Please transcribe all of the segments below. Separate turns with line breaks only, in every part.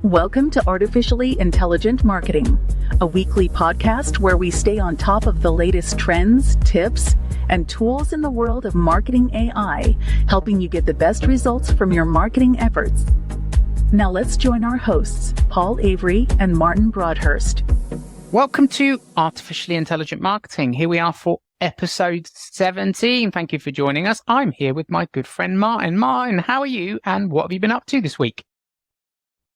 Welcome to Artificially Intelligent Marketing, a weekly podcast where we stay on top of the latest trends, tips, and tools in the world of marketing AI, helping you get the best results from your marketing efforts. Now let's join our hosts, Paul Avery and Martin Broadhurst.
Welcome to Artificially Intelligent Marketing. Here we are for episode 17. Thank you for joining us. I'm here with my good friend Martin. Martin, how are you and what have you been up to this week?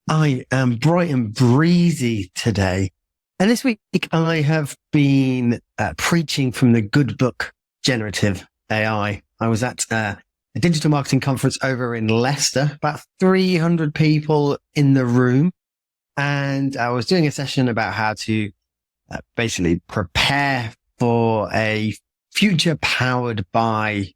I am bright and breezy today. And this week I have been preaching from the good book, Generative AI. I was at a digital marketing conference over in Leicester, about 300 people in the room. And I was doing a session about how to basically prepare for a future powered by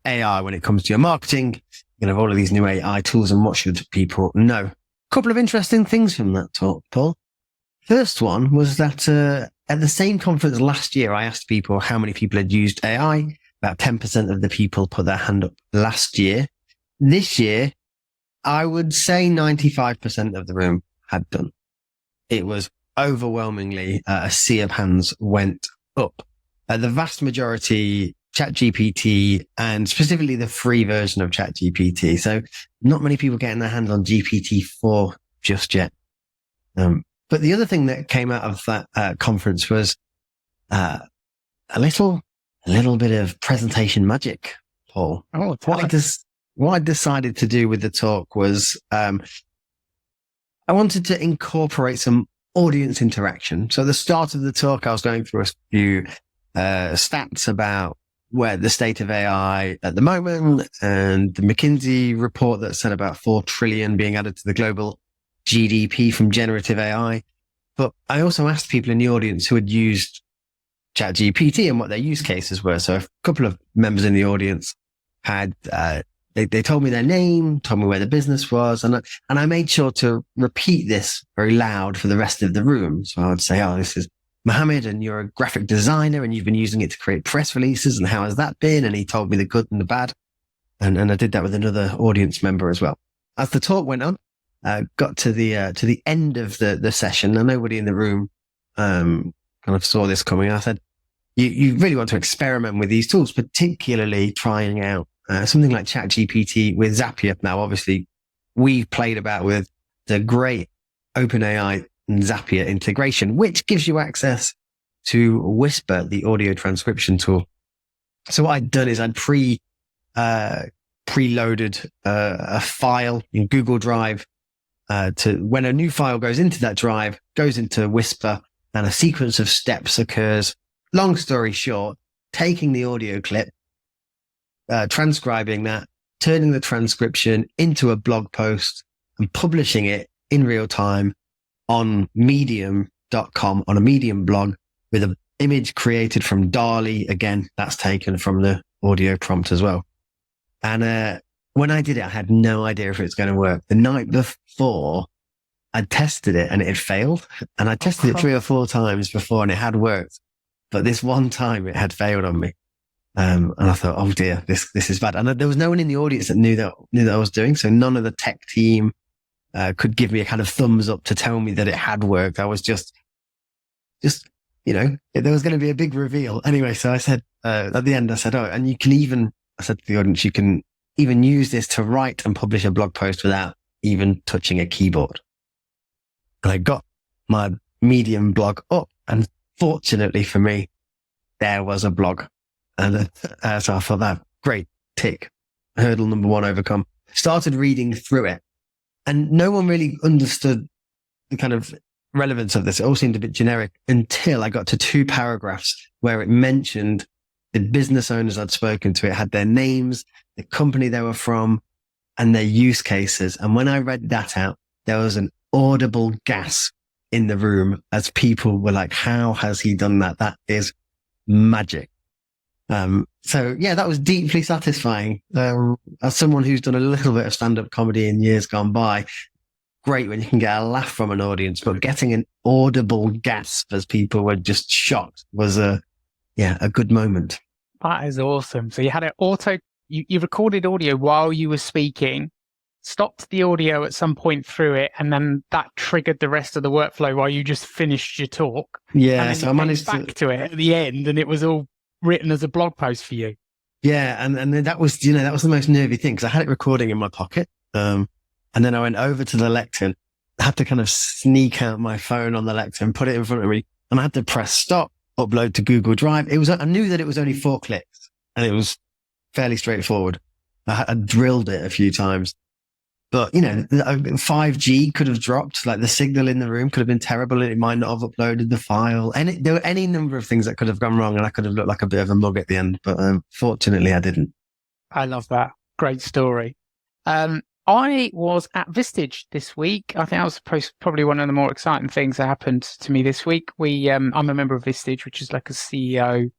AI when it comes to your marketing. You know, all of these new AI tools and what should people know. Couple of interesting things from that talk, Paul. First one was that at the same conference last year, I asked people how many people had used AI. About 10% of the people put their hand up last year. This year, I would say 95% of the room had done. It was overwhelmingly a sea of hands went up. The vast majority, ChatGPT, and specifically the free version of ChatGPT. So not many people getting their hands on GPT-4 just yet. But the other thing that came out of that conference was a little bit of presentation magic, Paul.
Oh,
what I decided to do with the talk was I wanted to incorporate some audience interaction. So at the start of the talk, I was going through a few stats about where the state of AI at the moment and the McKinsey report that said about 4 trillion being added to the global GDP from generative AI. But I also asked people in the audience who had used ChatGPT and what their use cases were. So a couple of members in the audience had, they told me their name, told me where the business was. And I made sure to repeat this very loud for the rest of the room. So I would say, oh, this is Mohammed and you're a graphic designer and you've been using it to create press releases. And how has that been? And he told me the good and the bad. And I did that with another audience member as well. As the talk went on, got to the end of the session and nobody in the room, kind of saw this coming. I said, you really want to experiment with these tools, particularly trying out something like ChatGPT with Zapier. Now, obviously we've played about with the great OpenAI and Zapier integration, which gives you access to Whisper, the audio transcription tool. So what I'd done is I'd preloaded a file in Google Drive to when a new file goes into that drive, goes into Whisper, and a sequence of steps occurs. Long story short, taking the audio clip, transcribing that, turning the transcription into a blog post and publishing it in real time on medium.com, on a Medium blog with an image created from DALL-E. Again, that's taken from the audio prompt as well. And when I did it, I had no idea if it was going to work. The night before, I tested it and it had failed. And I tested it 3 or 4 times before and it had worked. But this one time it had failed on me. And I thought, oh dear, this is bad. And there was no one in the audience that knew that I was doing. So none of the tech team could give me a kind of thumbs up to tell me that it had worked. I was just, you know, there was going to be a big reveal. Anyway, so I said, at the end, I said, I said to the audience, you can even use this to write and publish a blog post without even touching a keyboard. And I got my Medium blog up and fortunately for me, there was a blog. And so I thought that great tick, hurdle number 1 overcome. Started reading through it. And no one really understood the kind of relevance of this. It all seemed a bit generic until I got to 2 paragraphs where it mentioned the business owners I'd spoken to. It had their names, the company they were from, and their use cases. And when I read that out, there was an audible gasp in the room as people were like, how has he done that? That is magic. So yeah, that was deeply satisfying. As someone who's done a little bit of stand-up comedy in years gone by, great when you can get a laugh from an audience, but getting an audible gasp as people were just shocked was a good moment.
That is awesome. So you had it you recorded audio while you were speaking stopped the audio at some point through it, and then that triggered the rest of the workflow while you just finished your talk.
Yeah,
and then
so
you
I
came
managed
back to it at the end, and it was all written as a blog post for you.
Yeah, and then that was, that was the most nervy thing, because I had it recording in my pocket. And then I went over to the lectern. I had to kind of sneak out my phone on the lectern, put it in front of me, and I had to press stop, upload to Google Drive. I knew that it was only 4 clicks, and it was fairly straightforward. I drilled it a few times. But, 5G could have dropped, like the signal in the room could have been terrible and it might not have uploaded the file. There were any number of things that could have gone wrong, and I could have looked like a bit of a mug at the end. But fortunately, I didn't.
I love that. Great story. I was at Vistage this week. I think that was probably one of the more exciting things that happened to me this week. I'm a member of Vistage, which is like a CEO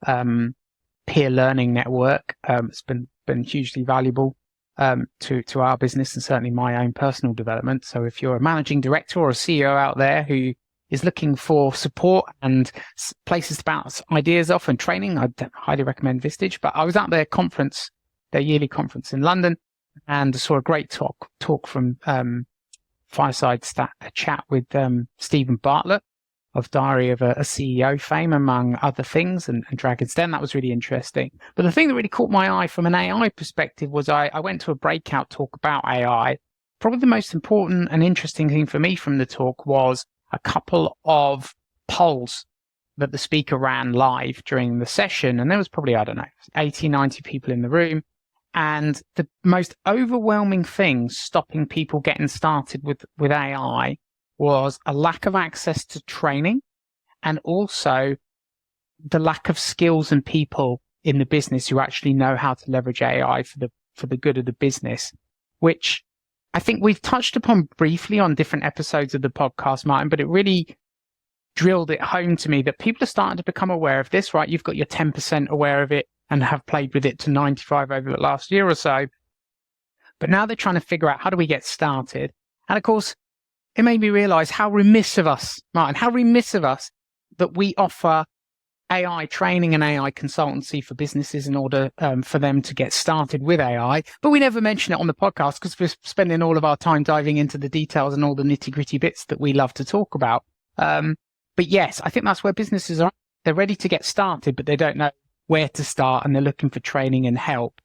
peer learning network. It's been hugely valuable to our business and certainly my own personal development. So if you're a managing director or a CEO out there who is looking for support and places to bounce ideas off and training, I'd highly recommend Vistage. But I was at their conference, their yearly conference in London, and saw a great talk from Fireside Chat with Stephen Bartlett of Diary of a CEO fame, among other things, and Dragon's Den. That was really interesting. But the thing that really caught my eye from an AI perspective was I went to a breakout talk about AI. Probably the most important and interesting thing for me from the talk was a couple of polls that the speaker ran live during the session. And there was probably, 80, 90 people in the room. And the most overwhelming thing stopping people getting started with AI was a lack of access to training, and also the lack of skills and people in the business who actually know how to leverage AI for the good of the business, which I think we've touched upon briefly on different episodes of the podcast, Martin, but it really drilled it home to me that people are starting to become aware of this, right? You've got your 10% aware of it and have played with it to 95 over the last year or so. But now they're trying to figure out, how do we get started? And of course, it made me realize how remiss of us, Martin, that we offer AI training and AI consultancy for businesses in order for them to get started with AI. But we never mention it on the podcast because we're spending all of our time diving into the details and all the nitty-gritty bits that we love to talk about. But yes, I think that's where businesses are. They're ready to get started, but they don't know where to start, and they're looking for training and help.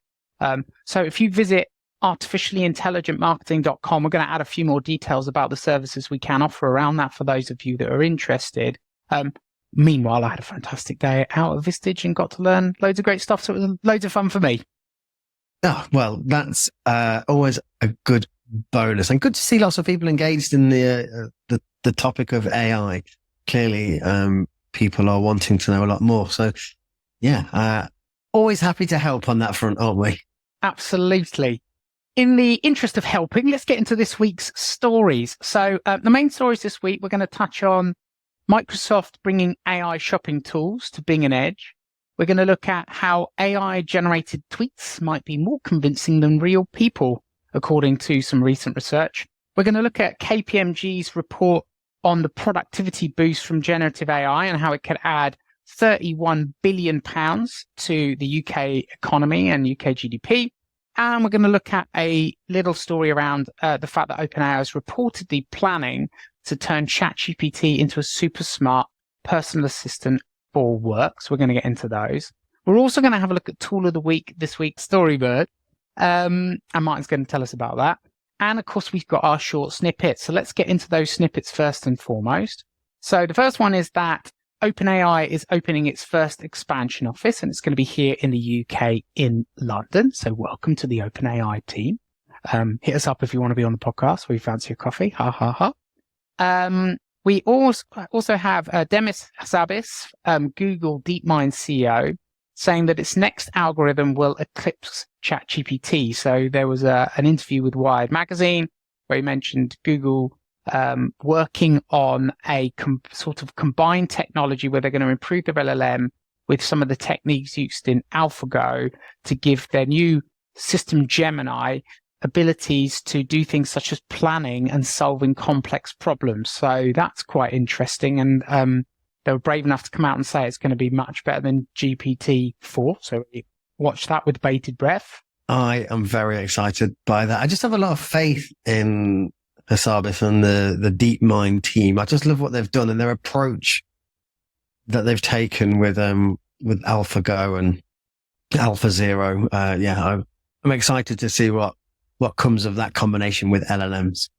So if you visit artificiallyintelligentmarketing.com, we're going to add a few more details about the services we can offer around that for those of you that are interested. Meanwhile, I had a fantastic day out of Vistage and got to learn loads of great stuff. So it was loads of fun for me.
Oh, well, that's always a good bonus, and good to see lots of people engaged in the topic of AI. Clearly, people are wanting to know a lot more. So yeah, always happy to help on that front, aren't we?
Absolutely. In the interest of helping, let's get into this week's stories. So the main stories this week, we're going to touch on Microsoft bringing AI shopping tools to Bing and Edge. We're going to look at how AI-generated tweets might be more convincing than real people, according to some recent research. We're going to look at KPMG's report on the productivity boost from generative AI and how it could add £31 billion to the UK economy and UK GDP. And we're going to look at a little story around the fact that OpenAI is reportedly planning to turn ChatGPT into a super smart personal assistant for work. So we're going to get into those. We're also going to have a look at Tool of the Week this week, Storybird. And Martin's going to tell us about that. And of course, we've got our short snippets. So let's get into those snippets first and foremost. So the first one is that OpenAI is opening its first expansion office, and it's going to be here in the UK in London. So welcome to the OpenAI team. Hit us up if you want to be on the podcast or you fancy a coffee. Ha, ha, ha. We also have Demis Hassabis, Google DeepMind CEO, saying that its next algorithm will eclipse ChatGPT. So there was an interview with Wired Magazine where he mentioned Google working on a sort of combined technology where they're going to improve their LLM with some of the techniques used in AlphaGo to give their new system Gemini abilities to do things such as planning and solving complex problems. So that's quite interesting. And they were brave enough to come out and say it's going to be much better than GPT-4. So watch that with bated breath.
I am very excited by that. I just have a lot of faith in Hassabis and the DeepMind team. I just love what they've done and their approach that they've taken with AlphaGo and AlphaZero. I'm excited to see what comes of that combination with LLMs.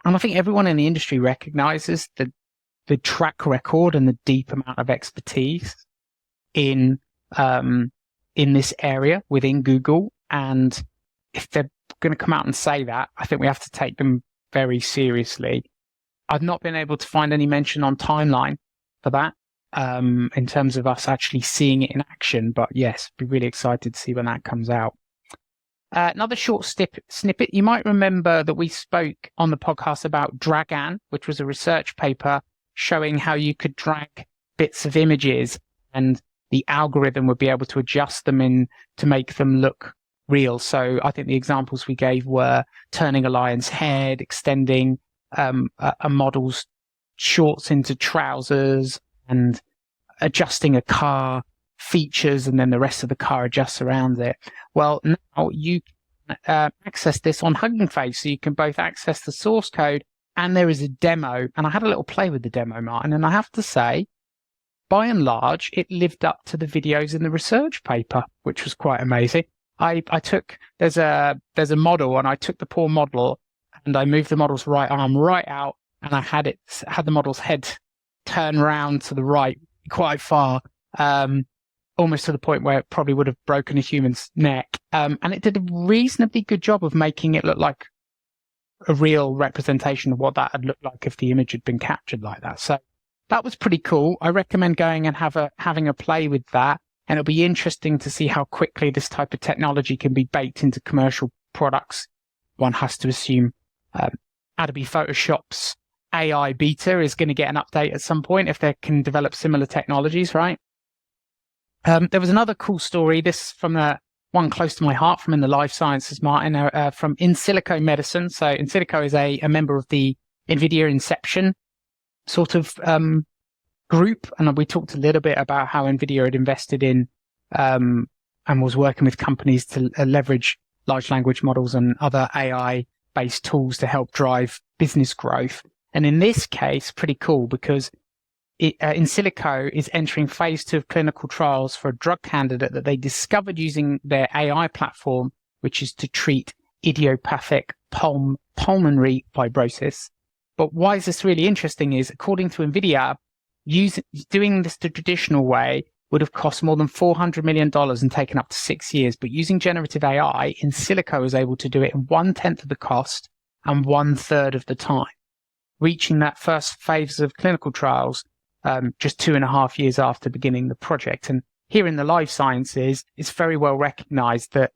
And I think everyone in the industry recognizes the track record and the deep amount of expertise in this area within Google. And if they're going to come out and say that, I think we have to take them very seriously. I've not been able to find any mention on timeline for that in terms of us actually seeing it in action. But yes, be really excited to see when that comes out. Another short snippet. You might remember that we spoke on the podcast about Dragan, which was a research paper showing how you could drag bits of images and the algorithm would be able to adjust them to make them look real. So I think the examples we gave were turning a lion's head, extending a model's shorts into trousers, and adjusting a car features, and then the rest of the car adjusts around it. Well, now you can access this on Hugging Face, so you can both access the source code and there is a demo. And I had a little play with the demo, Martin, and I have to say, by and large, it lived up to the videos in the research paper, which was quite amazing. There's a model, and I took the poor model and I moved the model's right arm right out, and I had the model's head turn round to the right quite far, almost to the point where it probably would have broken a human's neck. And it did a reasonably good job of making it look like a real representation of what that had looked like if the image had been captured like that. So that was pretty cool. I recommend going and having a play with that. And it'll be interesting to see how quickly this type of technology can be baked into commercial products. One has to assume Adobe Photoshop's AI beta is going to get an update at some point if they can develop similar technologies, right? There was another cool story, this from one close to my heart from in the life sciences, Martin, from In Silico Medicine. So In Silico is a member of the NVIDIA Inception sort of group. And we talked a little bit about how NVIDIA had invested in and was working with companies to leverage large language models and other AI-based tools to help drive business growth. And in this case, pretty cool because In Silico is entering phase 2 of clinical trials for a drug candidate that they discovered using their AI platform, which is to treat idiopathic pulmonary fibrosis. But why is this really interesting is, according to NVIDIA, doing this the traditional way would have cost more than $400 million and taken up to 6 years. But using generative AI, In Silico is able to do it in 1/10 of the cost and 1/3 of the time, reaching that first phase of clinical trials just 2.5 years after beginning the project. And here in the life sciences, it's very well recognized that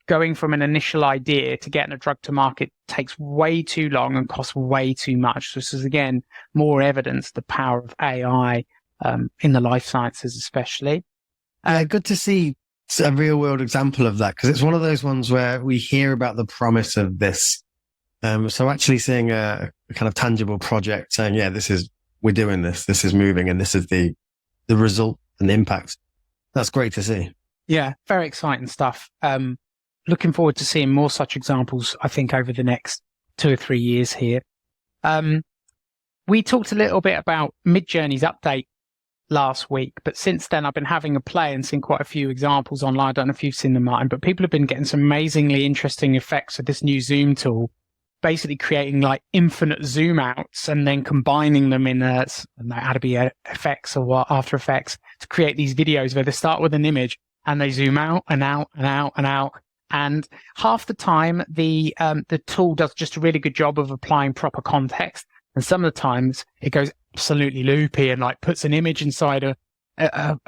going from an initial idea to getting a drug to market takes way too long and costs way too much. This is, again, more evidence of the power of AI in the life sciences especially.
Good to see a real world example of that, because it's one of those ones where we hear about the promise of this. So actually seeing a kind of tangible project saying, yeah, we're doing this is moving, and this is the result and the impact. That's great to see.
Yeah, very exciting stuff. Looking forward to seeing more such examples, I think, over the next 2 or 3 years here. We talked a little bit about Midjourney's update last week, but since then I've been having a play and seen quite a few examples online. I don't know if you've seen them, Martin, but people have been getting some amazingly interesting effects with this new zoom tool, basically creating like infinite zoom outs and then combining them in Adobe Effects or After Effects to create these videos where they start with an image and they zoom out and out and out and out. And half the time the tool does just a really good job of applying proper context. And some of the times it goes absolutely loopy and like puts an image inside a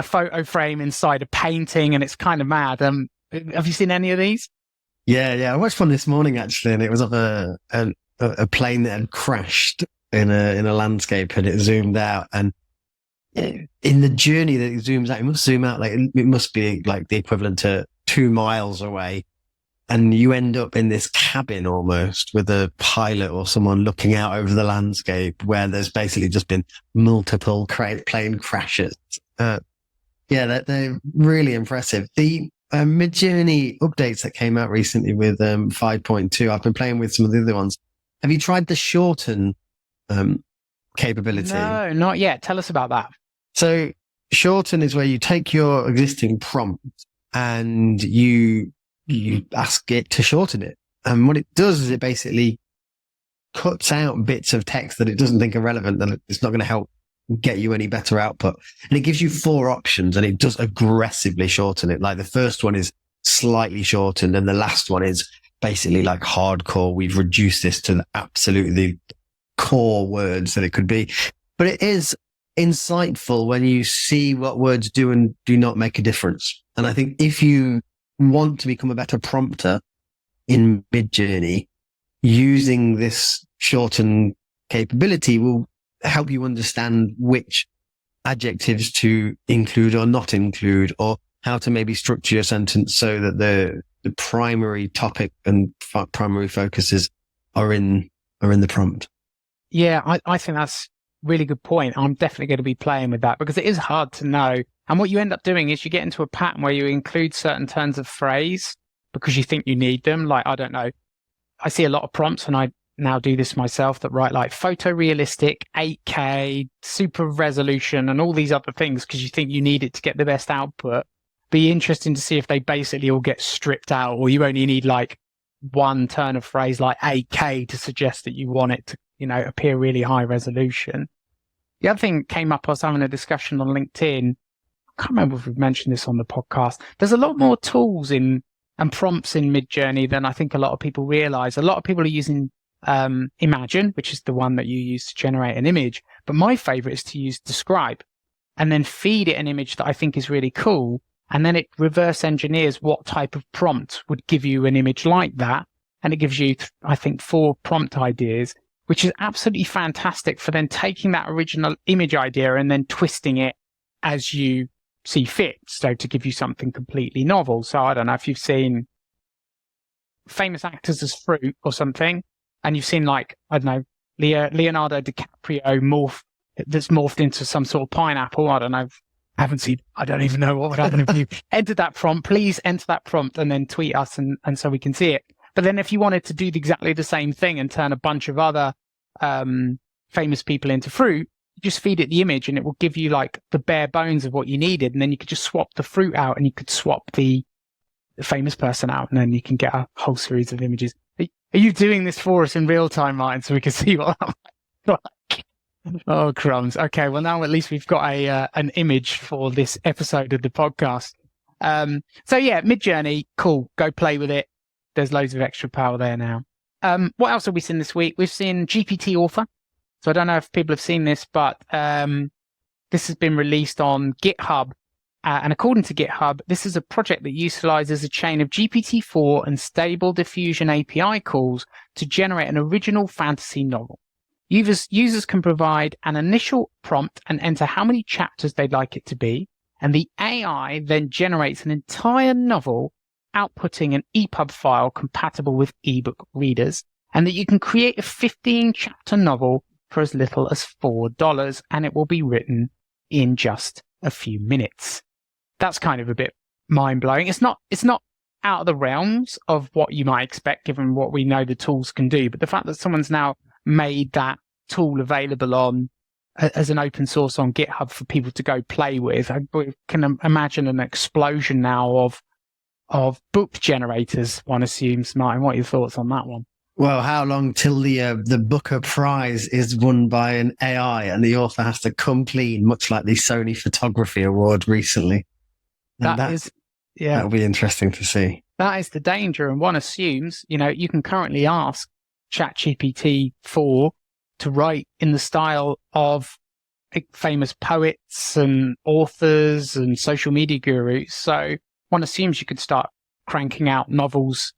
photo frame inside a painting, and it's kind of mad. Have you seen any of these?
Yeah. I watched one this morning actually, and it was of a plane that had crashed in a landscape, and it zoomed out. And in the journey that it zooms out, it must zoom out like it must be like the equivalent to 2 miles away. And you end up in this cabin almost with a pilot or someone looking out over the landscape where there's basically just been multiple plane crashes. They're really impressive. Mid-Journey updates that came out recently with 5.2. I've been playing with some of the other ones. Have you tried the shorten capability?
No, not yet. Tell us about that.
So shorten is where you take your existing prompt and you ask it to shorten it. And what it does is it basically cuts out bits of text that it doesn't think are relevant, that it's not going to help get you any better output. And it gives you 4 options and it does aggressively shorten it. Like the first one is slightly shortened and the last one is basically like hardcore. We've reduced this to the absolutely core words that it could be. But it is insightful when you see what words do and do not make a difference. And I think if you want to become a better prompter in Mid-Journey, using this shortened capability will help you understand which adjectives to include or not include, or how to maybe structure your sentence so that the primary topic and primary focuses are in the prompt.
Yeah, I think that's a really good point. I'm definitely going to be playing with that because it is hard to know. And what you end up doing is you get into a pattern where you include certain turns of phrase because you think you need them. Like, I don't know, I see a lot of prompts, and I now do this myself, that write like photorealistic, 8K, super resolution, and all these other things because you think you need it to get the best output. Be interesting to see if they basically all get stripped out, or you only need like one turn of phrase like 8K to suggest that you want it to, appear really high resolution. The other thing came up, I was having a discussion on LinkedIn. I can't remember if we've mentioned this on the podcast. There's a lot more tools and prompts in Mid-Journey than I think a lot of people realize. A lot of people are using Imagine, which is the one that you use to generate an image. But my favorite is to use Describe and then feed it an image that I think is really cool. And then it reverse engineers what type of prompt would give you an image like that. And it gives you, I think, 4 prompt ideas, which is absolutely fantastic for then taking that original image idea and then twisting it as you see fit. So to give you something completely novel. So I don't know if you've seen famous actors as fruit or something, and you've seen like, I don't know, Leonardo DiCaprio that's morphed into some sort of pineapple. I don't know. I haven't seen, I don't even know what would happen if you entered that prompt. Please enter that prompt and then tweet us and so we can see it. But then if you wanted to do exactly the same thing and turn a bunch of other famous people into fruit, you just feed it the image and it will give you like the bare bones of what you needed. And then you could just swap the fruit out and you could swap the famous person out, and then you can get a whole series of images. Are you doing this for us in real time, Martin, so we can see what that might like? Oh, crumbs. Okay, well, now at least we've got an image for this episode of the podcast. So yeah, Mid-Journey, cool. Go play with it. There's loads of extra power there now. What else have we seen this week? We've seen GPT Author. So I don't know if people have seen this, but this has been released on GitHub. And according to GitHub, this is a project that utilizes a chain of GPT-4 and Stable Diffusion API calls to generate an original fantasy novel. Users can provide an initial prompt and enter how many chapters they'd like it to be, and the AI then generates an entire novel, outputting an EPUB file compatible with ebook readers, and that you can create a 15-chapter novel for as little as $4, and it will be written in just a few minutes. That's kind of a bit mind-blowing. It's not out of the realms of what you might expect given what we know the tools can do, but the fact that someone's now made that tool available as an open source on GitHub for people to go play with, I can imagine an explosion now of book generators, one assumes. Martin, what are your thoughts on that one?
Well, how long till the Booker Prize is won by an AI and the author has to come clean, much like the Sony Photography Award recently? That'll be interesting to see.
That is the danger. And one assumes, you can currently ask ChatGPT 4 to write in the style of famous poets and authors and social media gurus. So one assumes you could start cranking out novels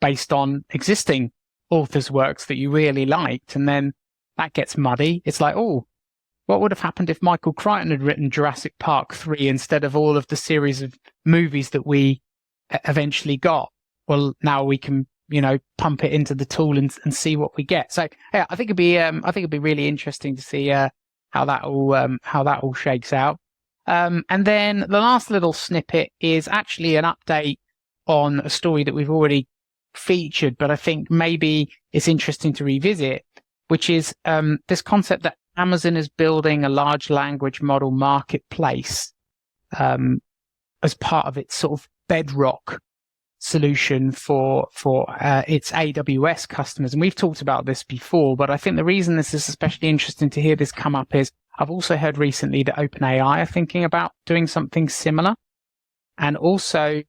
based on existing authors' works that you really liked. And then that gets muddy. It's like, oh, what would have happened if Michael Crichton had written Jurassic Park 3 instead of all of the series of movies that we eventually got? Well, now we can, pump it into the tool and see what we get. So yeah, I think it'd be really interesting to see how that all shakes out. And then the last little snippet is actually an update on a story that we've already featured, but I think maybe it's interesting to revisit, which is this concept that Amazon is building a large language model marketplace as part of its sort of bedrock solution for its AWS customers. And we've talked about this before, but I think the reason this is especially interesting to hear this come up is I've also heard recently that OpenAI are thinking about doing something similar. And also,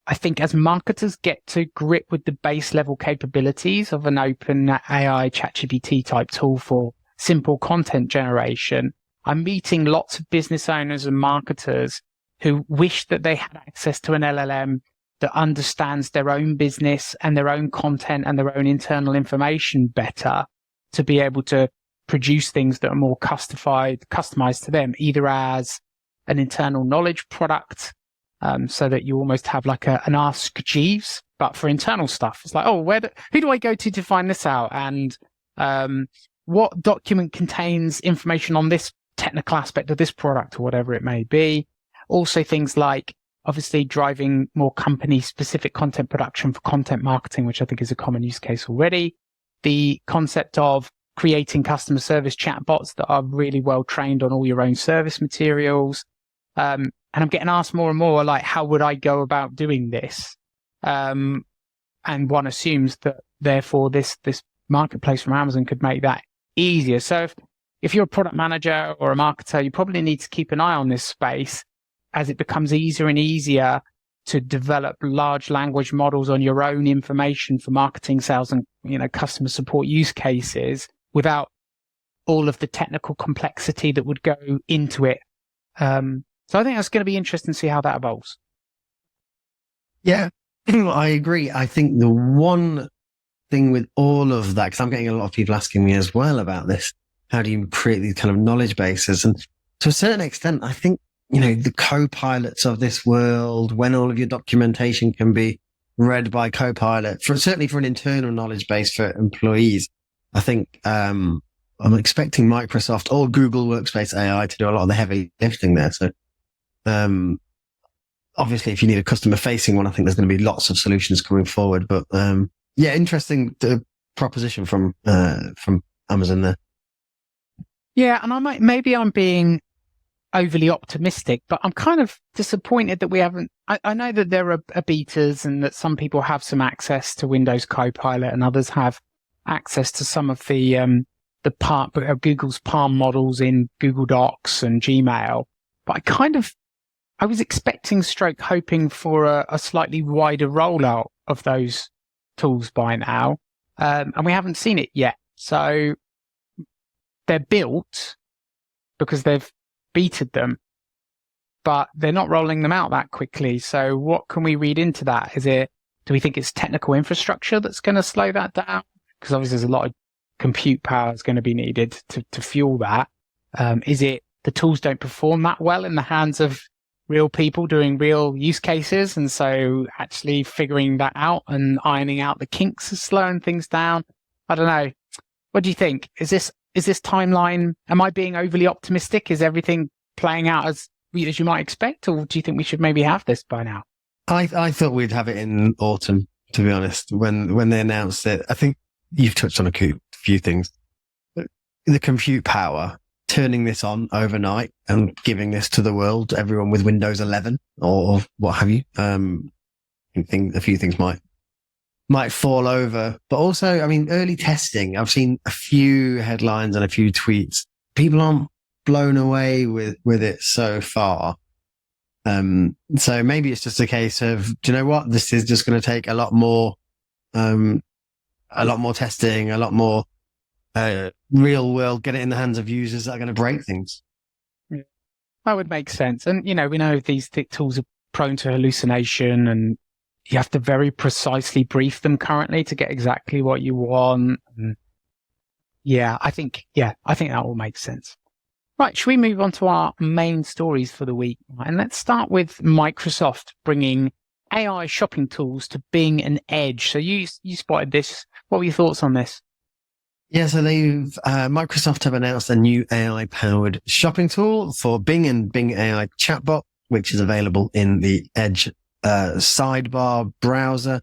I think as marketers get to grip with the base level capabilities of an OpenAI ChatGPT type tool for simple content generation, I'm meeting lots of business owners and marketers who wish that they had access to an LLM that understands their own business and their own content and their own internal information better to be able to produce things that are more customized to them, either as an internal knowledge product, so that you almost have like an Ask Jeeves, but for internal stuff. It's like, oh, who do I go to find this out? And what document contains information on this technical aspect of this product or whatever it may be. Also things like obviously driving more company-specific content production for content marketing, which I think is a common use case already. The concept of creating customer service chatbots that are really well trained on all your own service materials. And I'm getting asked more and more, like, how would I go about doing this? And one assumes that, therefore, this marketplace from Amazon could make that easier. So if you're a product manager or a marketer, you probably need to keep an eye on this space as it becomes easier and easier to develop large language models on your own information for marketing, sales, and customer support use cases without all of the technical complexity that would go into it. So I think that's going to be interesting to see how that evolves.
Yeah, I agree. I think the one thing with all of that, because I'm getting a lot of people asking me as well about this, how do you create these kind of knowledge bases? And to a certain extent, I think, the co-pilots of this world, when all of your documentation can be read by Copilot, certainly for an internal knowledge base for employees, I think I'm expecting Microsoft or Google Workspace AI to do a lot of the heavy lifting there. So obviously, if you need a customer-facing one, I think there's going to be lots of solutions coming forward. But interesting proposition from Amazon there.
Yeah, and maybe I'm being overly optimistic, but I'm kind of disappointed that we haven't. I know that there are betas and that some people have some access to Windows Copilot and others have access to some of the part of Google's Palm models in Google Docs and Gmail. But I was expecting hoping for a slightly wider rollout of those tools by now. And we haven't seen it yet. So they're built because they've beated them, but they're not rolling them out that quickly. So what can we read into that? Do we think it's technical infrastructure that's going to slow that down? Because obviously there's a lot of compute power is going to be needed to fuel that. Is it the tools don't perform that well in the hands of real people doing real use cases? And so actually figuring that out and ironing out the kinks is slowing things down. I don't know. What do you think? Is this timeline, am I being overly optimistic? Is everything playing out as you might expect? Or do you think we should maybe have this by now?
I thought we'd have it in autumn, to be honest, when they announced it. I think you've touched on a few things. The compute power, turning this on overnight and giving this to the world, everyone with Windows 11 or what have you. I think a few things might fall over, but also, early testing. I've seen a few headlines and a few tweets. People aren't blown away with it so far. So maybe it's just a case of, do you know what? This is just going to take a lot more testing, a lot more real world, get it in the hands of users that are going to break things.
Yeah, that would make sense. And, we know these tools are prone to hallucination and you have to very precisely brief them currently to get exactly what you want. And I think that all makes sense. Right. Should we move on to our main stories for the week? And let's start with Microsoft bringing AI shopping tools to Bing and Edge. So you spotted this. What were your thoughts on this?
Yeah, so Microsoft have announced a new AI-powered shopping tool for Bing and Bing AI chatbot, which is available in the Edge sidebar browser.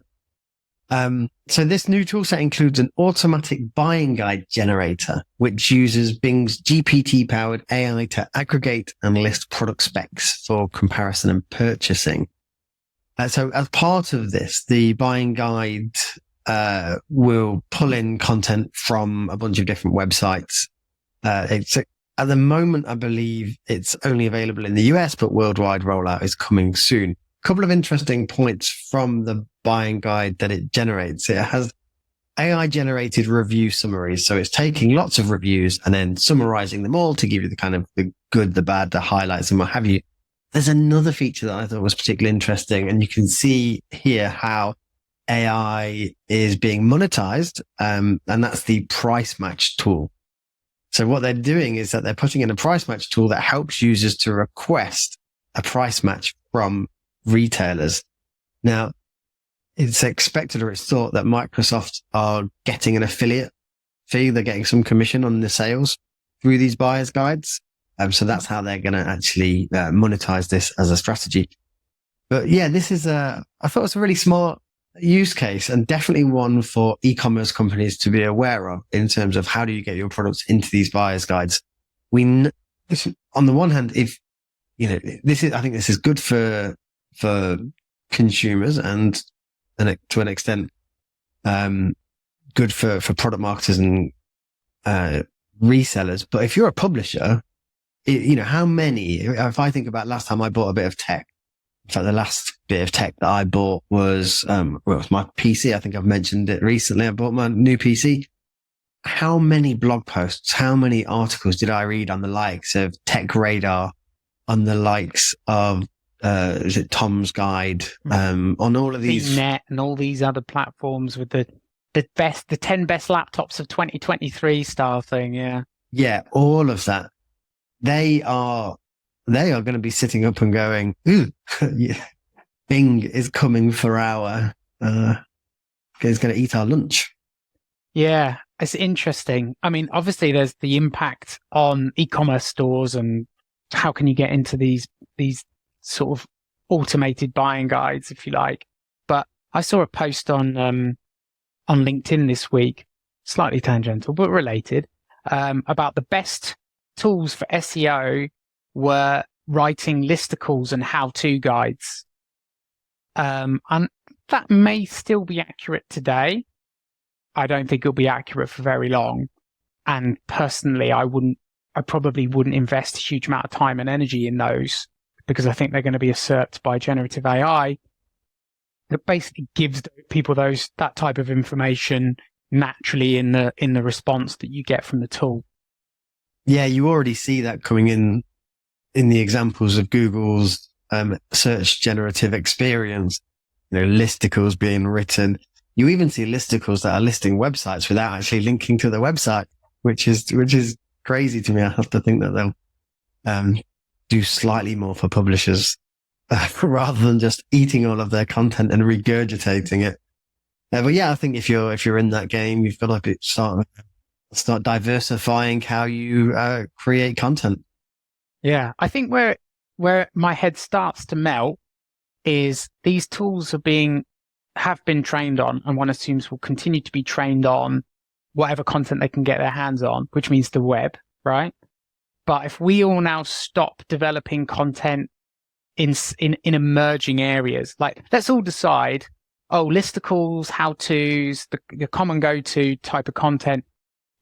So this new toolset includes an automatic buying guide generator, which uses Bing's GPT-powered AI to aggregate and list product specs for comparison and purchasing. So as part of this, the buying guide will pull in content from a bunch of different websites. At the moment, I believe it's only available in the US, but worldwide rollout is coming soon. A couple of interesting points from the buying guide that it generates. It has AI generated review summaries. So it's taking lots of reviews and then summarizing them all to give you the kind of the good, the bad, the highlights and what have you. There's another feature that I thought was particularly interesting, and you can see here how AI is being monetized, and that's the price match tool. So what they're doing is that they're putting in a price match tool that helps users to request a price match from retailers. Now, it's expected or it's thought that Microsoft are getting an affiliate fee. They're getting some commission on the sales through these buyer's guides. So that's how they're going to actually monetize this as a strategy. But yeah, I thought it was a really smart use case, and definitely one for e-commerce companies to be aware of in terms of how do you get your products into these buyer's guides. On the one hand, I think this is good for consumers and to an extent, good for product marketers and resellers. But if you're a publisher, if I think about last time I bought a bit of tech, in fact, the last bit of tech that I bought was, it was my PC. I think I've mentioned it recently. I bought my new PC. How many blog posts, how many articles did I read on the likes of Tech Radar, on the likes of, is it Tom's Guide, on all of these
Net and all these other platforms with the 10 best laptops of 2023 style thing. Yeah.
Yeah. All of that. They are going to be sitting up and going, ooh, yeah, Bing is coming for is going to eat our lunch.
Yeah, it's interesting. I mean, obviously there's the impact on e-commerce stores and how can you get into these sort of automated buying guides, if you like. But I saw a post on LinkedIn this week, slightly tangential, but related, about the best tools for SEO were writing listicles and how-to guides. And that may still be accurate today. I don't think it'll be accurate for very long. And personally, I probably wouldn't invest a huge amount of time and energy in those because I think they're going to be usurped by generative AI that basically gives people that type of information naturally in the response that you get from the tool.
Yeah, you already see that coming in the examples of Google's search generative experience, listicles being written. You even see listicles that are listing websites without actually linking to the website, which is crazy to me. I have to think that they'll do slightly more for publishers rather than just eating all of their content and regurgitating it. But yeah, I think if you're in that game, you've got to start diversifying how you create content.
Yeah, I think where my head starts to melt is these tools have been trained on, and one assumes will continue to be trained on whatever content they can get their hands on, which means the web, right? But if we all now stop developing content in emerging areas, like let's all decide, listicles, how-tos, the common go-to type of content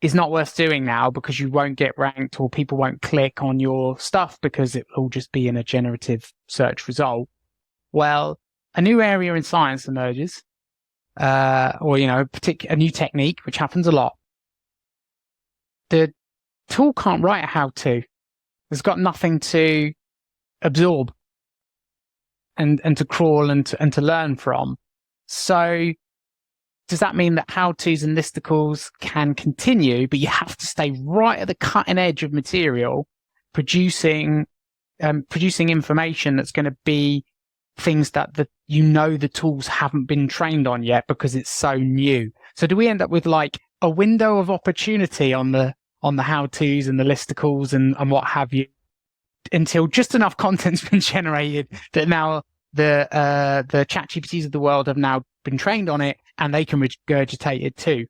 is not worth doing now because you won't get ranked or people won't click on your stuff because it will just be in a generative search result. Well, a new area in science emerges, or a new technique, which happens a lot. The tool can't write a how-to. It's got nothing to absorb and to crawl and to learn from. So does that mean that how-tos and listicles can continue, but you have to stay right at the cutting edge of material, producing information that's going to be things that the tools haven't been trained on yet because it's so new? So do we end up with like a window of opportunity on the how-tos and the listicles and what have you, until just enough content's been generated that now the ChatGPTs of the world have now been trained on it and they can regurgitate it too.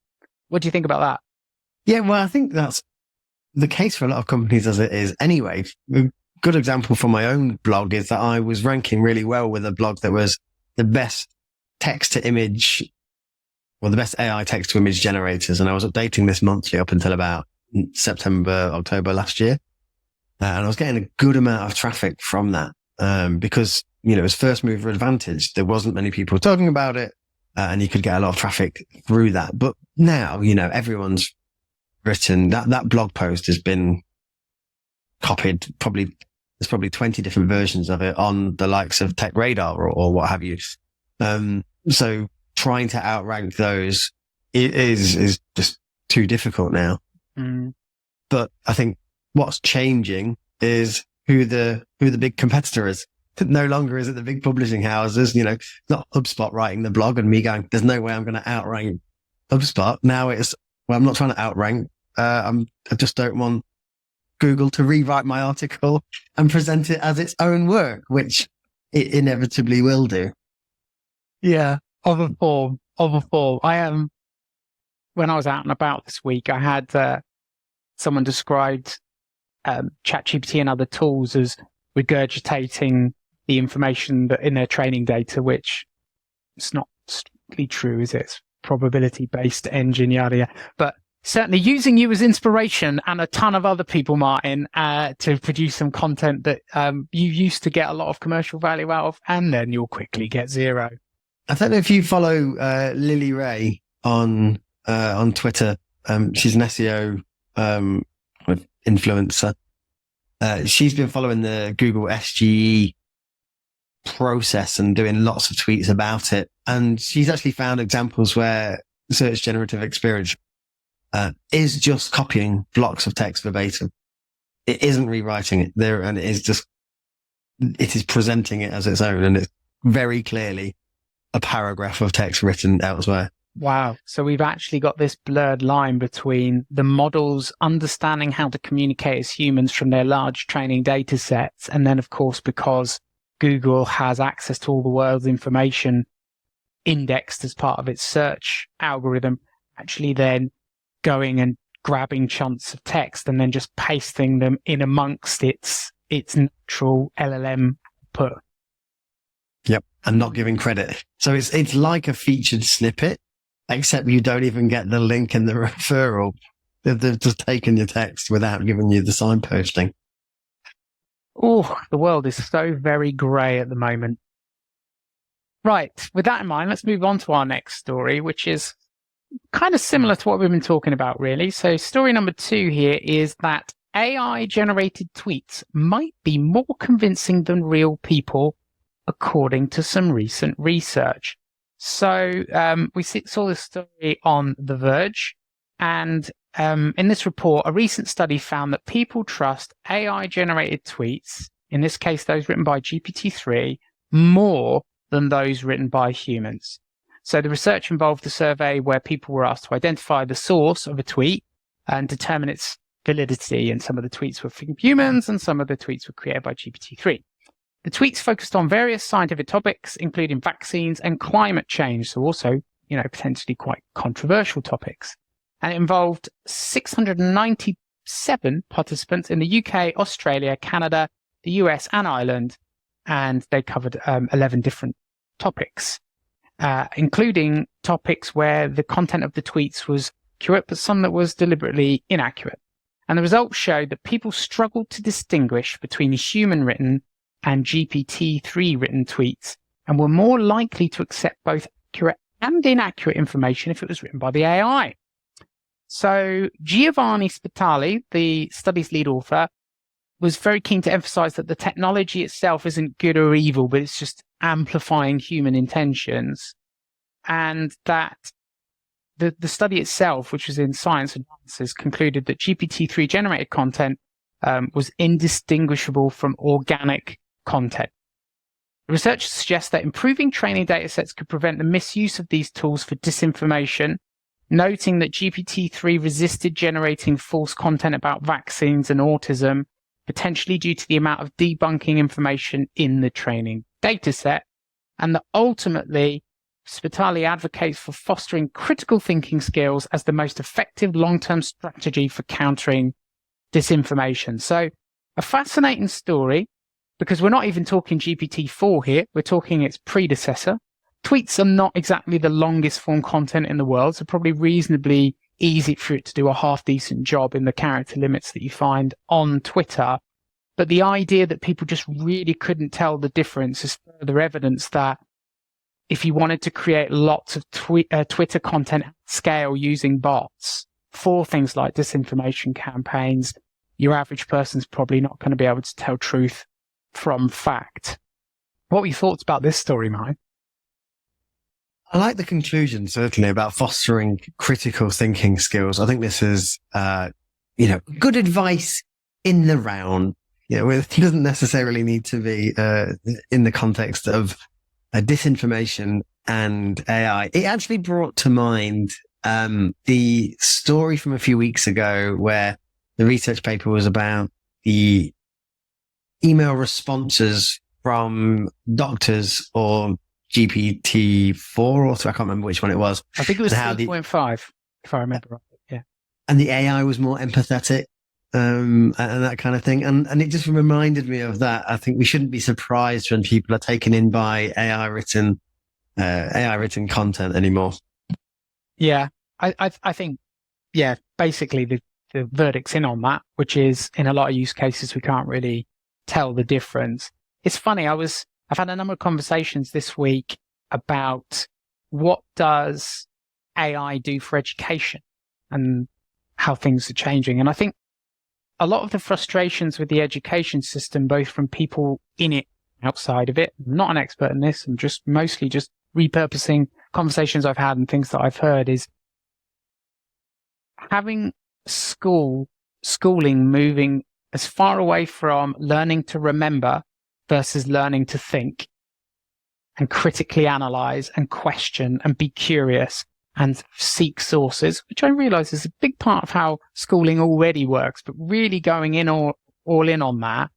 What do you think about that?
Yeah, well, I think that's the case for a lot of companies as it is anyway. A good example from my own blog is that I was ranking really well with a blog that was the best text to image, or the best AI text to image generators. And I was updating this monthly up until about September, October last year. And I was getting a good amount of traffic from that, because, you know, it was first mover advantage. There wasn't many people talking about it, and you could get a lot of traffic through that. But now, you know, everyone's written that blog post has been copied. There's probably 20 different versions of it on the likes of Tech Radar or what have you. So trying to outrank those is just too difficult now. But I think what's changing is who the big competitor is. No longer is it the big publishing houses, you know, not HubSpot writing the blog and me going, there's no way I'm going to outrank HubSpot. Now it's, well, I'm not trying to outrank. I just don't want Google to rewrite my article and present it as its own work, which it inevitably will do.
Yeah, of a form. When I was out and about this week, I had someone described ChatGPT and other tools as regurgitating the information that in their training data, which it's not strictly true, is it? It's probability-based engine, yada, yada. But certainly using you as inspiration and a ton of other people, Martin, to produce some content that you used to get a lot of commercial value out of, and then you'll quickly get zero.
I don't know if you follow Lily Ray on Twitter. She's an SEO influencer. She's been following the Google SGE process and doing lots of tweets about it. And she's actually found examples where search generative experience is just copying blocks of text verbatim. It isn't rewriting it there, and it is presenting it as its own, and it's very clearly a paragraph of text written elsewhere.
Wow. So we've actually got this blurred line between the models understanding how to communicate as humans from their large training data sets. And then, of course, because Google has access to all the world's information indexed as part of its search algorithm, actually then going and grabbing chunks of text and then just pasting them in amongst its natural LLM output.
Yep. And not giving credit. So it's like a featured snippet, except you don't even get the link in the referral. They've just taken your text without giving you the signposting.
Oh, the world is so very grey at the moment. Right. With that in mind, let's move on to our next story, which is kind of similar to what we've been talking about, really. So story number 2 here is that AI-generated tweets might be more convincing than real people, according to some recent research. So we saw this story on The Verge, and in this report, a recent study found that people trust AI-generated tweets, in this case those written by GPT-3, more than those written by humans. So the research involved a survey where people were asked to identify the source of a tweet and determine its validity, and some of the tweets were from humans and some of the tweets were created by GPT-3. The tweets focused on various scientific topics, including vaccines and climate change, so also, potentially quite controversial topics. And it involved 697 participants in the UK, Australia, Canada, the US, and Ireland, and they covered 11 different topics, including topics where the content of the tweets was accurate, but some that was deliberately inaccurate. And the results showed that people struggled to distinguish between human-written and GPT-3 written tweets, and were more likely to accept both accurate and inaccurate information if it was written by the AI. So Giovanni Spitali, the study's lead author, was very keen to emphasize that the technology itself isn't good or evil, but it's just amplifying human intentions. And that the study itself, which was in Science Advances, concluded that GPT-3 generated content was indistinguishable from organic content. The research suggests that improving training data sets could prevent the misuse of these tools for disinformation, noting that GPT-3 resisted generating false content about vaccines and autism, potentially due to the amount of debunking information in the training dataset, and that ultimately Spitali advocates for fostering critical thinking skills as the most effective long-term strategy for countering disinformation. So a fascinating story, because we're not even talking GPT-4 here, we're talking its predecessor. Tweets are not exactly the longest form content in the world, so probably reasonably easy for it to do a half-decent job in the character limits that you find on Twitter. But the idea that people just really couldn't tell the difference is further evidence that if you wanted to create lots of Twitter content at scale using bots for things like disinformation campaigns, your average person's probably not going to be able to tell truth from fact. What were your thoughts about this story, Mike?
I like the conclusion, certainly, about fostering critical thinking skills. I think this is, good advice in the round. It doesn't necessarily need to be in the context of disinformation and AI. It actually brought to mind the story from a few weeks ago where the research paper was about the email responses from doctors or GPT-4 or 3, I can't remember which one it was.
I think it was 3.5, if I remember right. Yeah.
And the AI was more empathetic and that kind of thing. And it just reminded me of that. I think we shouldn't be surprised when people are taken in by AI written content anymore.
Yeah, I think, basically the verdict's in on that, which is in a lot of use cases, we can't really tell the difference. It's funny. I've had a number of conversations this week about what does AI do for education and how things are changing. And I think a lot of the frustrations with the education system, both from people in it, outside of it, I'm not an expert in this, I'm just mostly just repurposing conversations I've had and things that I've heard, is having schooling moving as far away from learning to remember versus learning to think and critically analyze and question and be curious and seek sources, which I realize is a big part of how schooling already works, but really going in all in on that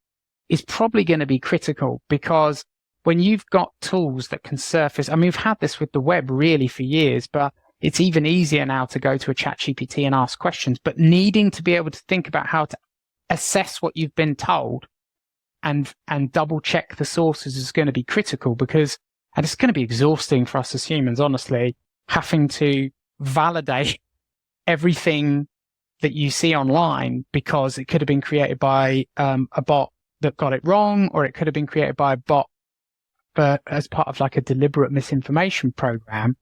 is probably going to be critical, because when you've got tools that can surface, I mean, we've had this with the web really for years, but it's even easier now to go to a ChatGPT and ask questions, but needing to be able to think about how to assess what you've been told and double check the sources is going to be critical, because, and it's going to be exhausting for us as humans, honestly, having to validate everything that you see online, because it could have been created by a bot that got it wrong, or it could have been created by a bot as part of like a deliberate misinformation program.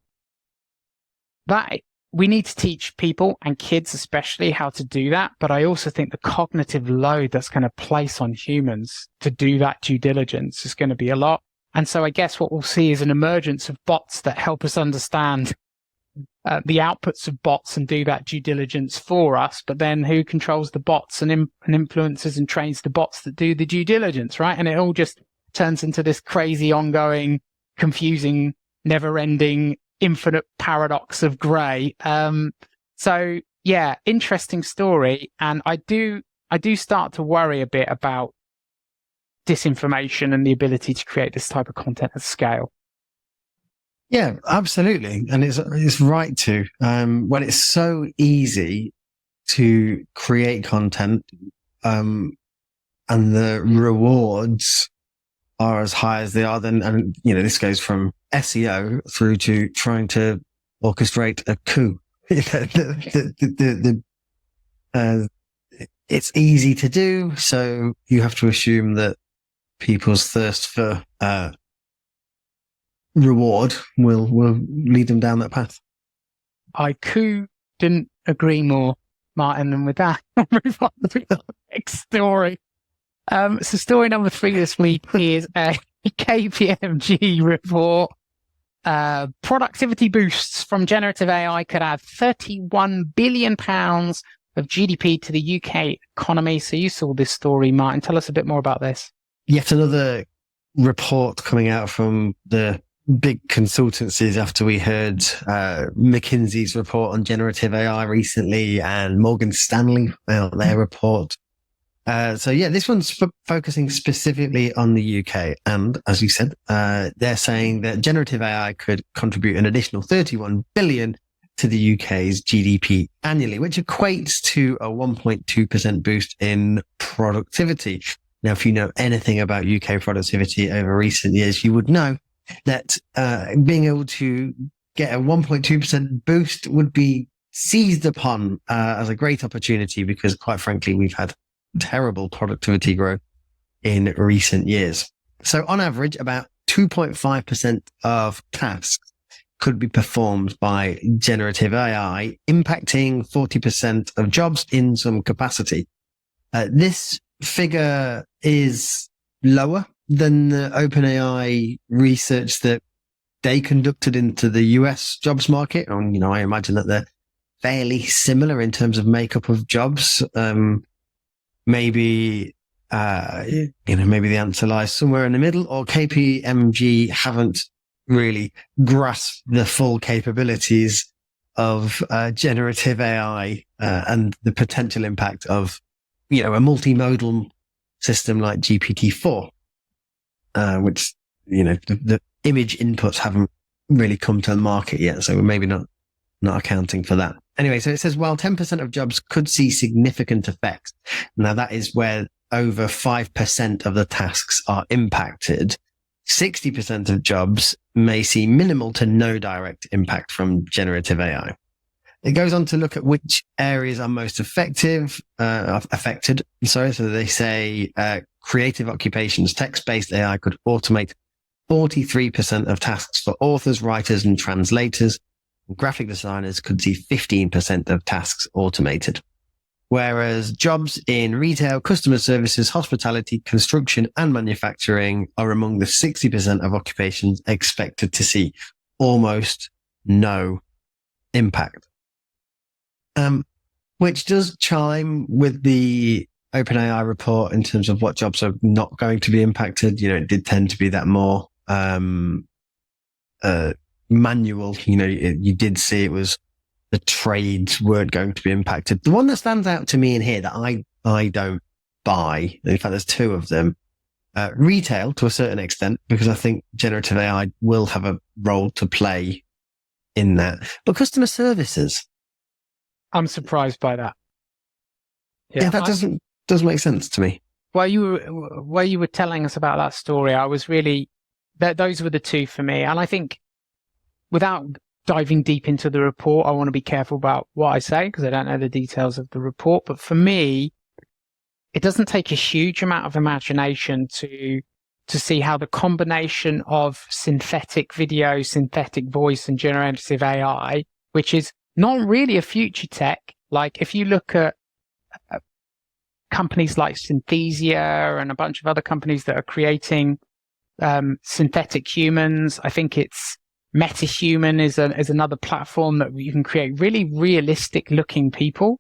That we need to teach people, and kids especially, how to do that. But I also think the cognitive load that's going to place on humans to do that due diligence is going to be a lot. And so I guess what we'll see is an emergence of bots that help us understand the outputs of bots and do that due diligence for us. But then who controls the bots and influences and trains the bots that do the due diligence, right? And it all just turns into this crazy, ongoing, confusing, never-ending, infinite paradox of grey. So yeah, interesting story. And I do start to worry a bit about disinformation and the ability to create this type of content at scale.
Yeah, absolutely. And it's right to, when it's so easy to create content, and the rewards are as high as they are, then, and this goes from SEO through to trying to orchestrate a coup. It's easy to do, so you have to assume that people's thirst for reward will lead them down that path.
I couldn't agree more, Martin. And with that, I'll move on to the next story. So story number 3 this week is a KPMG report. Productivity boosts from generative AI could add £31 billion of GDP to the UK economy. So you saw this story, Martin. Tell us a bit more about this.
Yet another report coming out from the big consultancies after we heard McKinsey's report on generative AI recently and Morgan Stanley out their report. So yeah, this one's focusing specifically on the UK. And as you said, they're saying that generative AI could contribute an additional 31 billion to the UK's GDP annually, which equates to a 1.2% boost in productivity. Now, if you know anything about UK productivity over recent years, you would know that being able to get a 1.2% boost would be seized upon as a great opportunity because, quite frankly, we've had terrible productivity growth in recent years. So on average, about 2.5% of tasks could be performed by generative AI, impacting 40% of jobs in some capacity. This figure is lower than the OpenAI research that they conducted into the US jobs market. And, I imagine that they're fairly similar in terms of makeup of jobs. Maybe the answer lies somewhere in the middle, or KPMG haven't really grasped the full capabilities of generative AI and the potential impact of, a multimodal system like GPT-4, which, the image inputs haven't really come to the market yet. So we're maybe not accounting for that. Anyway, so it says, while 10% of jobs could see significant effects, now that is where over 5% of the tasks are impacted. 60% of jobs may see minimal to no direct impact from generative AI. It goes on to look at which areas are most affected. So they say creative occupations, text-based AI could automate 43% of tasks for authors, writers, and translators. Graphic designers could see 15% of tasks automated. Whereas jobs in retail, customer services, hospitality, construction, and manufacturing are among the 60% of occupations expected to see almost no impact. Which does chime with the OpenAI report in terms of what jobs are not going to be impacted. It did tend to be that more manual. You did see it was the trades weren't going to be impacted. The one that stands out to me in here that I don't buy, in fact, there's two of them, retail to a certain extent, because I think generative AI will have a role to play in that. But customer services,
I'm surprised by that.
Yeah, that doesn't make sense to me.
While you were telling us about that story, I was really those were the two for me. And I think, without diving deep into the report, I want to be careful about what I say because I don't know the details of the report. But for me, it doesn't take a huge amount of imagination to see how the combination of synthetic video, synthetic voice, and generative AI, which is not really a future tech. Like if you look at companies like Synthesia and a bunch of other companies that are creating synthetic humans, I think it's MetaHuman is another platform that you can create really realistic looking people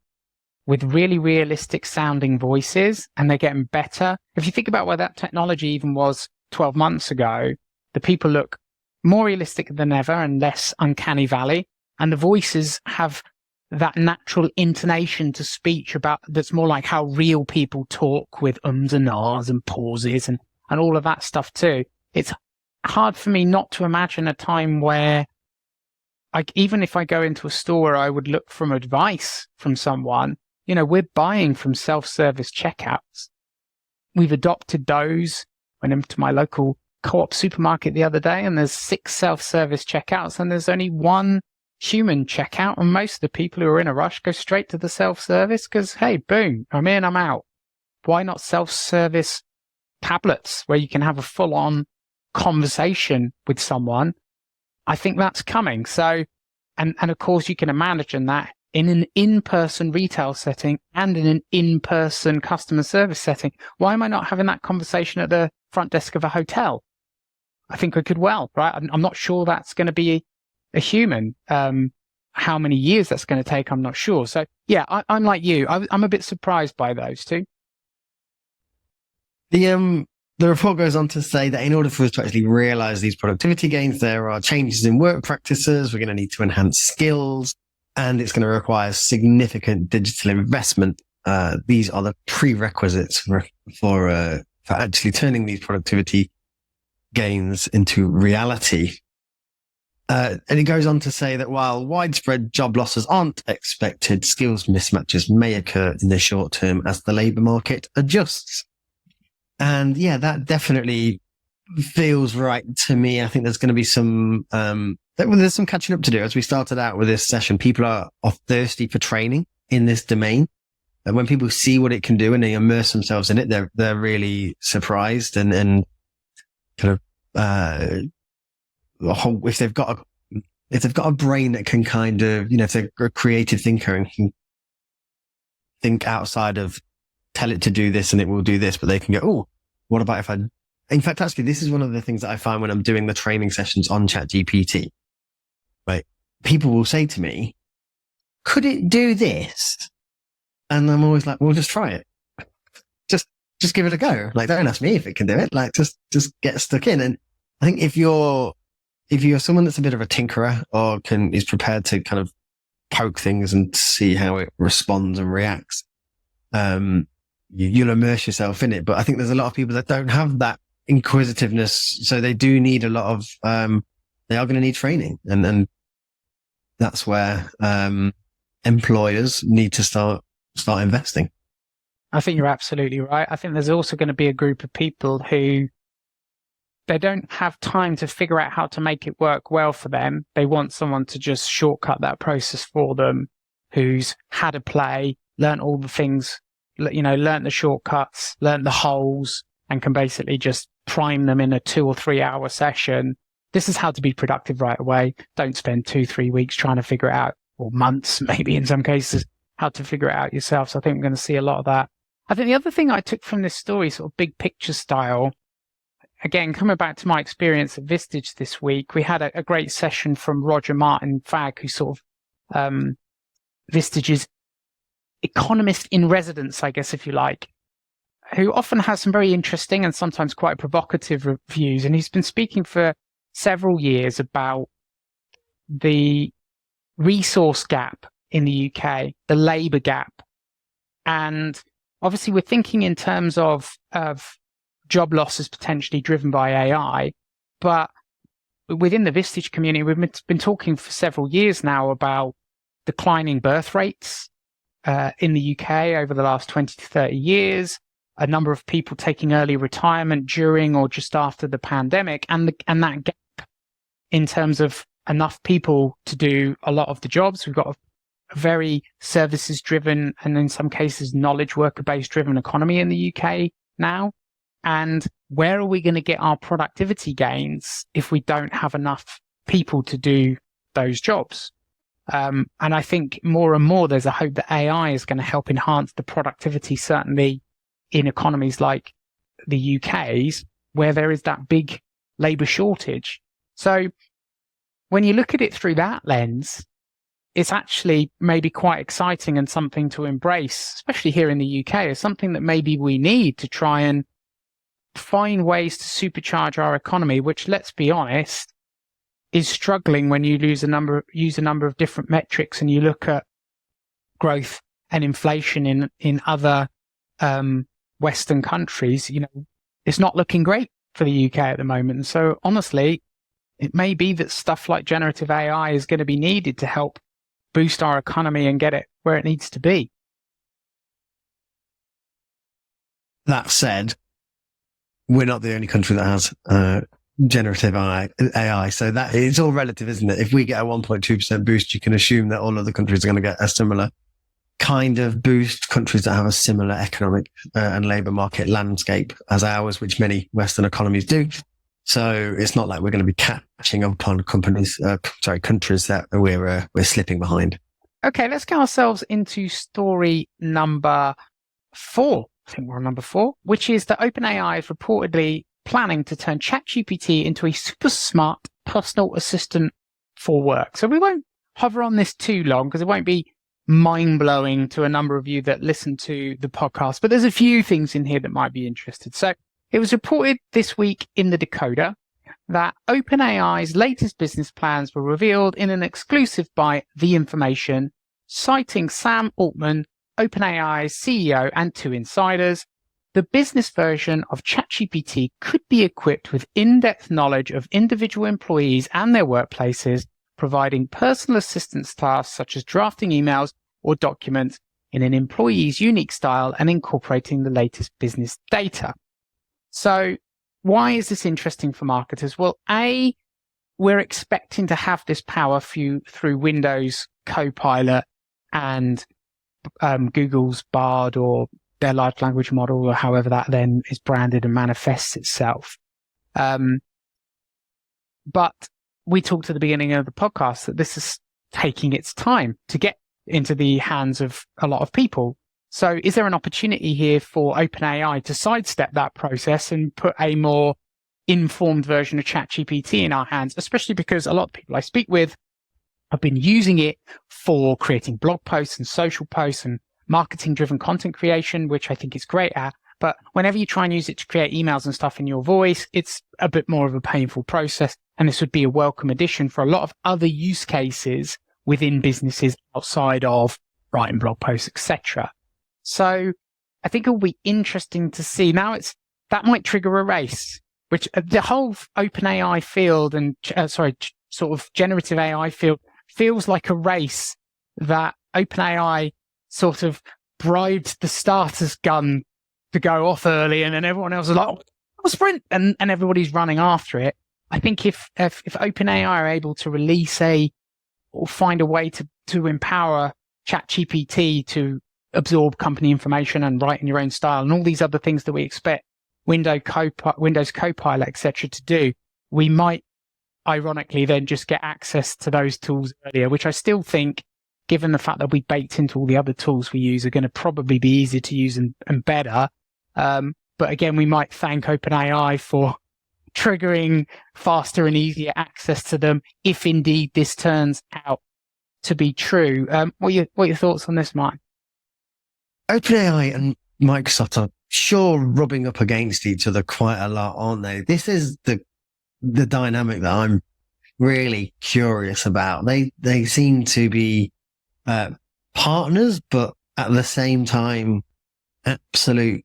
with really realistic sounding voices, and they're getting better. If you think about where that technology even was 12 months ago, the people look more realistic than ever and less uncanny valley. And the voices have that natural intonation to speech that's more like how real people talk, with ums and ahs and pauses and all of that stuff too. It's hard for me not to imagine a time where, even if I go into a store where I would look for advice from someone, we're buying from self-service checkouts. We've adopted those. Went into my local co-op supermarket the other day and there's 6 self-service checkouts and there's only 1 human checkout, and most of the people who are in a rush go straight to the self-service because, hey, boom, I'm in, I'm out. Why not self-service tablets where you can have a full-on conversation with someone? I think that's coming. So, and of course you can imagine that in an in-person retail setting and in an in-person customer service setting. Why am I not having that conversation at the front desk of a hotel? I think I could well, right? I'm not sure that's going to be a human. How many years that's going to take, I'm not sure. So yeah, I'm like you. I'm a bit surprised by those two.
The report goes on to say that in order for us to actually realize these productivity gains, there are changes in work practices. We're going to need to enhance skills, and it's going to require significant digital investment. These are the prerequisites for actually turning these productivity gains into reality. And it goes on to say that while widespread job losses aren't expected, skills mismatches may occur in the short term as the labour market adjusts. And yeah, that definitely feels right to me. I think there's going to be there's some catching up to do. As we started out with this session, people are thirsty for training in this domain. And when people see what it can do and they immerse themselves in it, they're really surprised and kind of, if they've got a brain that can kind of, if they're a creative thinker and can think outside of tell it to do this and it will do this, but they can go, oh, what about if in fact, actually, this is one of the things that I find when I'm doing the training sessions on ChatGPT, right? People will say to me, could it do this? And I'm always like, well, just try it. Just give it a go. Like, don't ask me if it can do it. Like, just get stuck in. And I think if you're someone that's a bit of a tinkerer or is prepared to kind of poke things and see how it responds and reacts, you'll immerse yourself in it. But I think there's a lot of people that don't have that inquisitiveness. So they do need a lot of, they are going to need training. And that's where, employers need to start investing.
I think you're absolutely right. I think there's also going to be a group of people who they don't have time to figure out how to make it work well for them. They want someone to just shortcut that process for them, who's had a play, learned all the things, learned the shortcuts, learned the holes, and can basically just prime them in a 2 or 3 hour session. This is how to be productive right away. Don't spend 2-3 weeks trying to figure it out, or months, maybe in some cases, how to figure it out yourself. So I think we're going to see a lot of that. I think the other thing I took from this story, sort of big picture style, again, coming back to my experience at Vistage this week, we had a great session from Roger Martin Fagg, who's sort of Vistage's economist in residence, I guess, if you like, who often has some very interesting and sometimes quite provocative views. And he's been speaking for several years about the resource gap in the UK, the labour gap. And obviously we're thinking in terms of job losses potentially driven by AI, but within the Vistage community, we've been talking for several years now about declining birth rates in the UK over the last 20 to 30 years, a number of people taking early retirement during or just after the pandemic, and that gap in terms of enough people to do a lot of the jobs. We've got a very services driven and in some cases knowledge worker based driven economy in the UK now. And where are we going to get our productivity gains if we don't have enough people to do those jobs? And I think more and more there's a hope that AI is going to help enhance the productivity, certainly in economies like the UK's, where there is that big labour shortage. So when you look at it through that lens, it's actually maybe quite exciting and something to embrace, especially here in the UK, as something that maybe we need to try and find ways to supercharge our economy, which, let's be honest, is struggling when you use a number of different metrics and you look at growth and inflation in other Western countries. It's not looking great for the UK at the moment. And so honestly, it may be that stuff like generative AI is going to be needed to help boost our economy and get it where it needs to be.
That said, we're not the only country that has generative AI. So that it's all relative, isn't it? If we get a 1.2% boost, you can assume that all other countries are going to get a similar kind of boost. Countries that have a similar economic and labour market landscape as ours, which many Western economies do. So it's not like we're going to be catching up on countries that we're slipping behind.
Okay, let's get ourselves into story number 4. I think we're on number 4, which is that OpenAI is reportedly planning to turn ChatGPT into a super smart personal assistant for work. So we won't hover on this too long because it won't be mind-blowing to a number of you that listen to the podcast, but there's a few things in here that might be interested. So It was reported this week in the Decoder that OpenAI's latest business plans were revealed in an exclusive by The Information, citing Sam Altman, OpenAI's CEO, and 2 insiders. The business version of ChatGPT could be equipped with in-depth knowledge of individual employees and their workplaces, providing personal assistance tasks such as drafting emails or documents in an employee's unique style and incorporating the latest business data. So why is this interesting for marketers? Well, A, we're expecting to have this power through Windows Copilot and Google's Bard or their large language model, or however that then is branded and manifests itself. But we talked at the beginning of the podcast that this is taking its time to get into the hands of a lot of people. So is there an opportunity here for OpenAI to sidestep that process and put a more informed version of ChatGPT in our hands, especially because a lot of people I speak with have been using it for creating blog posts and social posts and marketing-driven content creation, which I think it's great at. But whenever you try and use it to create emails and stuff in your voice, it's a bit more of a painful process. And this would be a welcome addition for a lot of other use cases within businesses outside of writing blog posts, etc. So I think it'll be interesting to see. Now that might trigger a race, which the whole OpenAI field and sort of generative AI field feels like a race that OpenAI sort of bribed the starter's gun to go off early, and then everyone else is like, oh, sprint, and everybody's running after it. I think if OpenAI are able to release or find a way to empower ChatGPT to absorb company information and write in your own style and all these other things that we expect Windows Copilot, etc. to do, we might ironically then just get access to those tools earlier, which I still think, given the fact that we baked into all the other tools we use, are going to probably be easier to use and better. But again, we might thank OpenAI for triggering faster and easier access to them if indeed this turns out to be true. What are your thoughts on this, Mike?
OpenAI and Microsoft are sure rubbing up against each other quite a lot, aren't they? This is the dynamic that I'm really curious about. They seem to be partners, but at the same time, absolute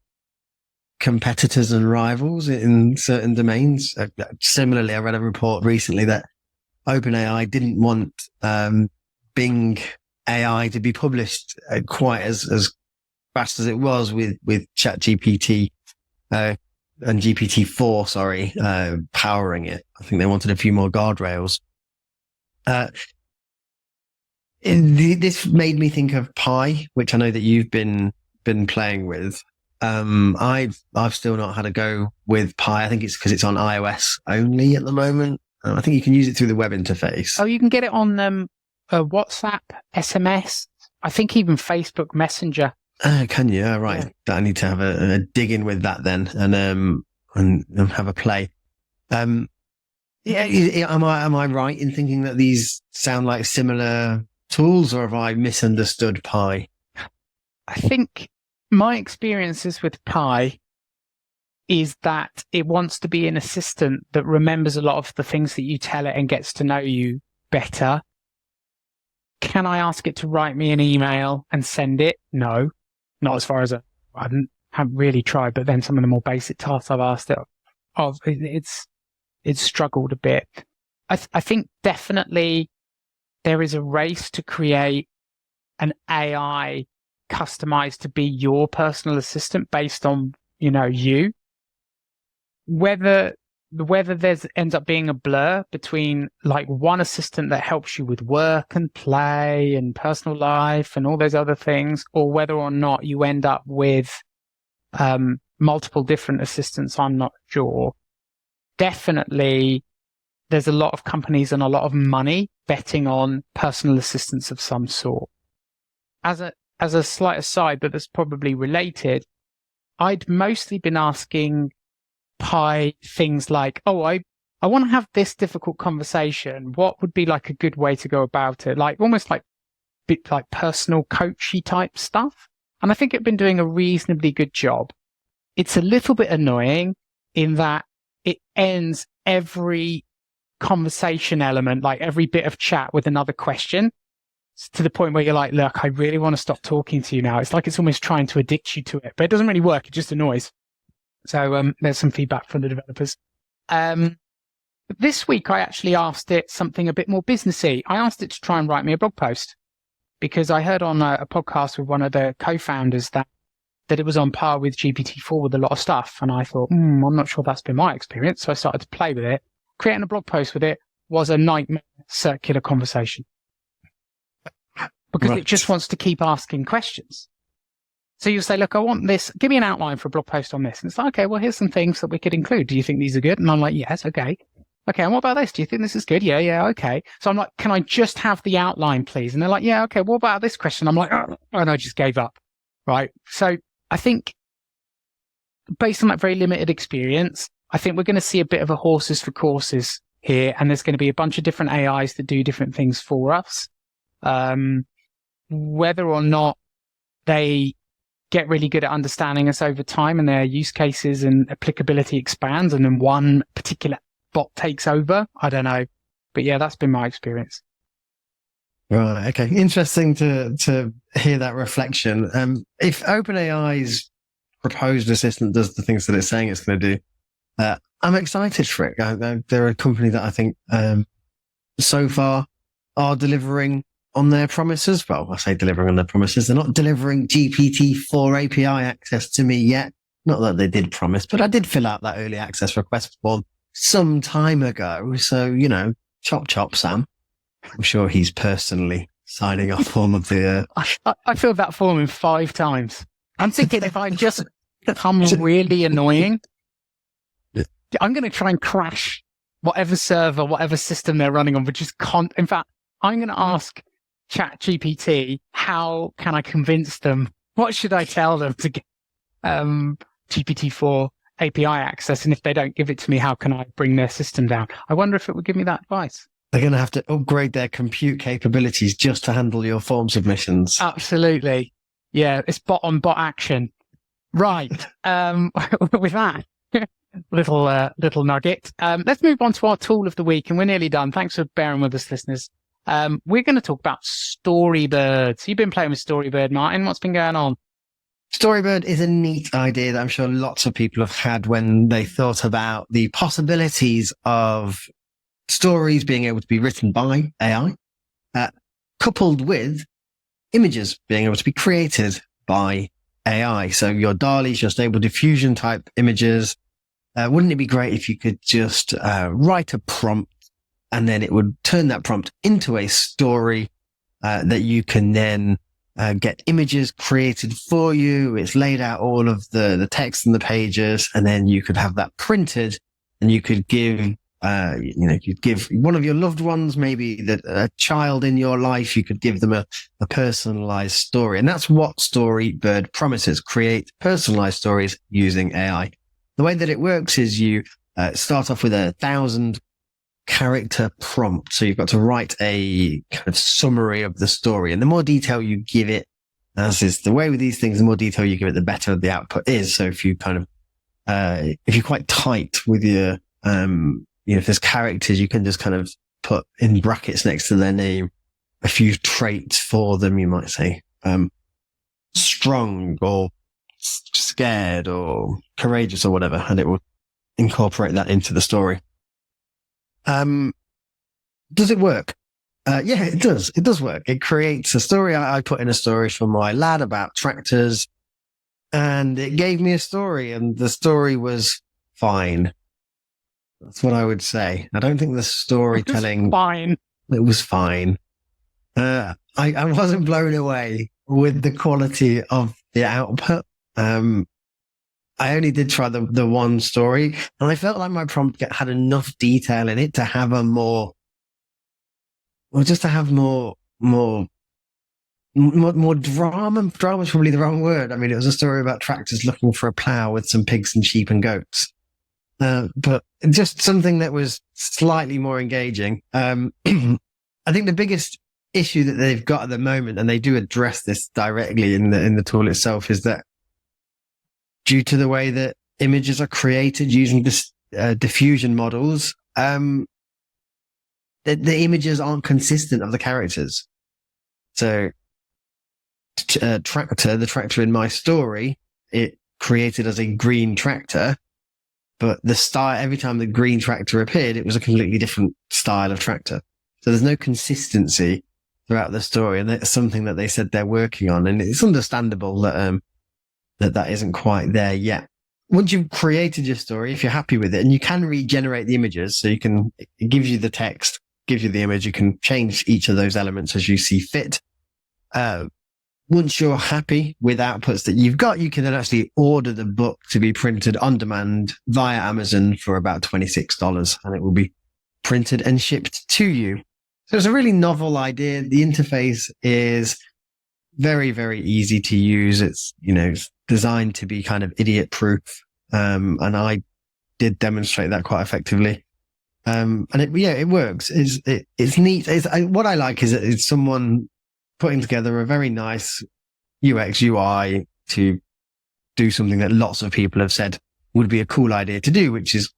competitors and rivals in certain domains. Similarly, I read a report recently that OpenAI didn't want Bing AI to be published quite as fast as it was with ChatGPT and GPT-4, powering it. I think they wanted a few more guardrails. This made me think of Pi, which I know that you've been playing with. I've still not had a go with Pi. I think it's because it's on iOS only at the moment. I think you can use it through the web interface.
Oh, you can get it on WhatsApp, SMS. I think even Facebook Messenger.
Can you? Right. Yeah. I need to have a dig in with that then, and have a play. Am I right in thinking that these sound like similar tools, or have I misunderstood Pi?
I think my experiences with Pi is that it wants to be an assistant that remembers a lot of the things that you tell it and gets to know you better. Can I ask it to write me an email and send it? No, not as far as I haven't really tried, but then some of the more basic tasks I've asked it of, it's struggled a bit. I think definitely there is a race to create an AI customized to be your personal assistant based on, you. Whether there's ends up being a blur between like one assistant that helps you with work and play and personal life and all those other things, or whether or not you end up with multiple different assistants, I'm not sure. Definitely, there's a lot of companies and a lot of money betting on personal assistants of some sort. As a slight aside, but that's probably related, I'd mostly been asking Pi things like, I want to have this difficult conversation. What would be like a good way to go about it? Like almost like bit like personal coachy type stuff. And I think it'd been doing a reasonably good job. It's a little bit annoying in that it ends every conversation element, like every bit of chat, with another question, to the point where you're like, look, I really want to stop talking to you now. It's like it's almost trying to addict you to it, but it doesn't really work. It just annoys. So there's some feedback from the developers. This week, I actually asked it something a bit more businessy. I asked it to try and write me a blog post, because I heard on a podcast with one of the co-founders that it was on par with GPT-4 with a lot of stuff. And I thought, I'm not sure that's been my experience. So I started to play with it. Creating a blog post with it was a nightmare circular conversation, because it just wants to keep asking questions. So you'll say, look, I want this. Give me an outline for a blog post on this. And it's like, okay, well, here's some things that we could include. Do you think these are good? And I'm like, yes, okay. Okay, and what about this? Do you think this is good? Yeah, okay. So I'm like, can I just have the outline, please? And they're like, yeah, okay, what about this question? I'm like, oh, and I just gave up, right? So I think based on that very limited experience, I think we're going to see a bit of a horses for courses here, and there's going to be a bunch of different AIs that do different things for us. Whether or not they get really good at understanding us over time and their use cases and applicability expands and then one particular bot takes over, I don't know. But yeah, that's been my experience.
Right. Okay. Interesting to hear that reflection. If OpenAI's proposed assistant does the things that it's saying it's going to do, I'm excited for it. They're a company that I think so far are delivering on their promises. Well, I say delivering on their promises. They're not delivering GPT-4 API access to me yet. Not that they did promise, but I did fill out that early access request form some time ago. So, chop, Sam. I'm sure he's personally signing off all of the...
I filled that form in 5 times. I'm thinking if I just become really annoying, I'm going to try and crash whatever server, whatever system they're running on, but just in fact, I'm going to ask ChatGPT, how can I convince them? What should I tell them to get GPT-4 API access? And if they don't give it to me, how can I bring their system down? I wonder if it would give me that advice.
They're going to have to upgrade their compute capabilities just to handle your form submissions.
Absolutely. Yeah, it's bot on bot action. Right. With that little nugget, let's move on to our tool of the week, and we're nearly done. Thanks for bearing with us, listeners. We're going to talk about Storybird. So you've been playing with Storybird, Martin. What's been going on?
Storybird is a neat idea that I'm sure lots of people have had when they thought about the possibilities of stories being able to be written by AI, coupled with images being able to be created by AI. So your DALL-E's, your Stable Diffusion type images. Wouldn't it be great if you could just write a prompt, and then it would turn that prompt into a story that you can then get images created for you. It's laid out all of the text and the pages, and then you could have that printed, and you could give, you'd give one of your loved ones, maybe a child in your life, you could give them a personalized story. And that's what Storybird promises: create personalized stories using AI. The way that it works is you start off with 1,000 character prompt. So you've got to write a kind of summary of the story. And the more detail you give it, as is the way with these things, the more detail you give it, the better the output is. So if you if you're quite tight with your, if there's characters, you can just kind of put in brackets next to their name a few traits for them. You might say, strong or scared or courageous or whatever, and it will incorporate that into the story. Does it work? Yeah, it does. It does work. It creates a story. I put in a story for my lad about tractors, and it gave me a story, and the story was fine. That's what I would say. I don't think the storytelling... It was fine. I wasn't blown away with the quality of the output. I only did try the one story, and I felt like my prompt had enough detail in it to have more drama. Drama is probably the wrong word. I mean, it was a story about tractors looking for a plow with some pigs and sheep and goats. But just something that was slightly more engaging. I think the biggest issue that they've got at the moment, and they do address this directly in the tool itself, is that due to the way that images are created using this diffusion models, the images aren't consistent of the characters. So tractor, the tractor in my story, it created as a green tractor, but the style, every time the green tractor appeared, it was a completely different style of tractor. So there's no consistency throughout the story. And that's something that they said they're working on. And it's understandable that, that isn't quite there yet. Once you've created your story, if you're happy with it, and you can regenerate the images, so you can, it gives you the text, gives you the image, you can change each of those elements as you see fit. Once you're happy with outputs that you've got, you can then actually order the book to be printed on demand via Amazon for about $26, and it will be printed and shipped to you. So it's a really novel idea. The interface is very, very easy to use. It's, it's designed to be kind of idiot proof. And I did demonstrate that quite effectively. And it works. It's neat. What I like is it's someone putting together a very nice UX UI to do something that lots of people have said would be a cool idea to do, which is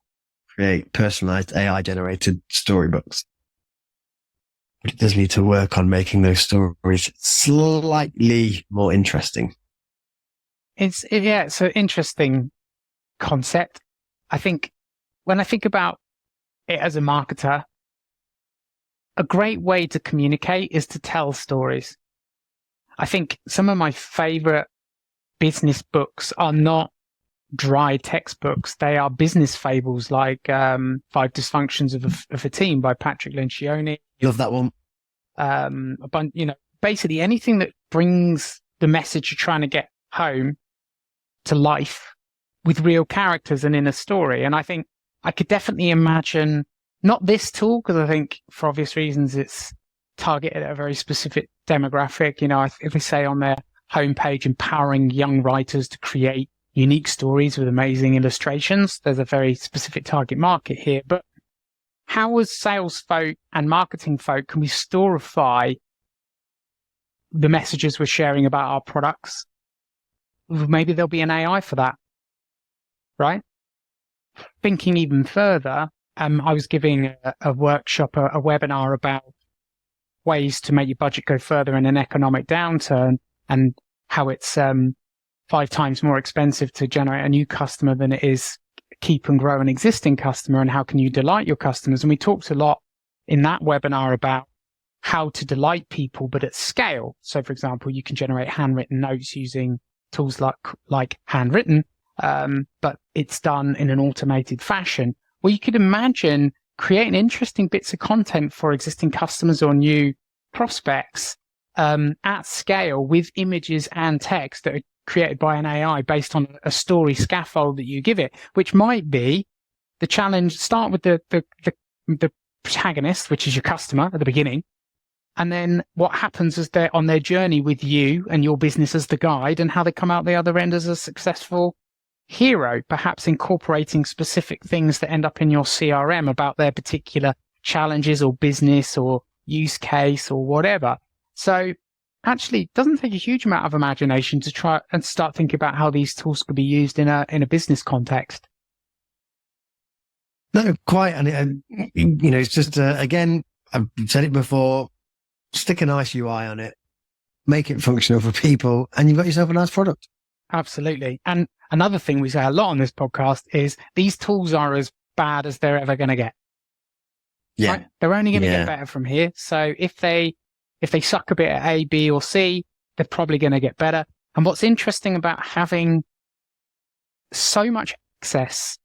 create personalized AI generated storybooks. But it does need to work on making those stories slightly more interesting.
It's an interesting concept. I think when I think about it as a marketer, a great way to communicate is to tell stories. I think some of my favorite business books are not dry textbooks. They are business fables like Five Dysfunctions of a Team by Patrick Lencioni.
Love that one.
Basically anything that brings the message you're trying to get home to life with real characters and in a story. And I think I could definitely imagine not this tool, because I think for obvious reasons it's targeted at a very specific demographic. If we say on their homepage, empowering young writers to create unique stories with amazing illustrations, there's a very specific target market here. But how as sales folk and marketing folk can we storify the messages we're sharing about our products? Maybe there'll be an AI for that, right? Thinking even further, I was giving a workshop, a webinar about ways to make your budget go further in an economic downturn, and how it's 5 times more expensive to generate a new customer than it is keep and grow an existing customer, and how can you delight your customers. And we talked a lot in that webinar about how to delight people, but at scale. So for example, you can generate handwritten notes using tools like Handwritten, but it's done in an automated fashion. Well, you could imagine creating interesting bits of content for existing customers or new prospects at scale with images and text that are created by an AI based on a story scaffold that you give it, which might be the challenge. Start with the protagonist, which is your customer at the beginning. And then what happens as they're on their journey with you and your business as the guide, and how they come out the other end as a successful hero, perhaps incorporating specific things that end up in your CRM about their particular challenges or business or use case or whatever. So actually it doesn't take a huge amount of imagination to try and start thinking about how these tools could be used in a business context.
No, quite. And, it's just, again, I've said it before, stick a nice UI on it, make it functional for people, and you've got yourself a nice product.
Absolutely. And another thing we say a lot on this podcast is these tools are as bad as they're ever going to get.
Yeah.
Right? They're only going to get better from here. So if they suck a bit at A, B, or C, they're probably going to get better. And what's interesting about having so much access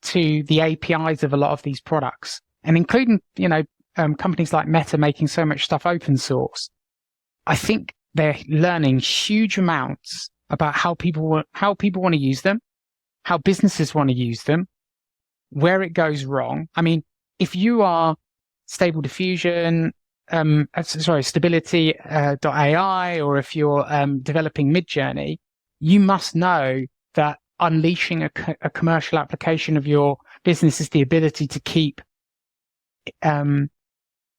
to the APIs of a lot of these products, and including, companies like Meta making so much stuff open source, I think they're learning huge amounts about how people want to use them, how businesses want to use them, where it goes wrong. I mean, if you are Stable Diffusion, Stability.ai, or if you're developing Midjourney, you must know that unleashing a commercial application of your business is the ability to keep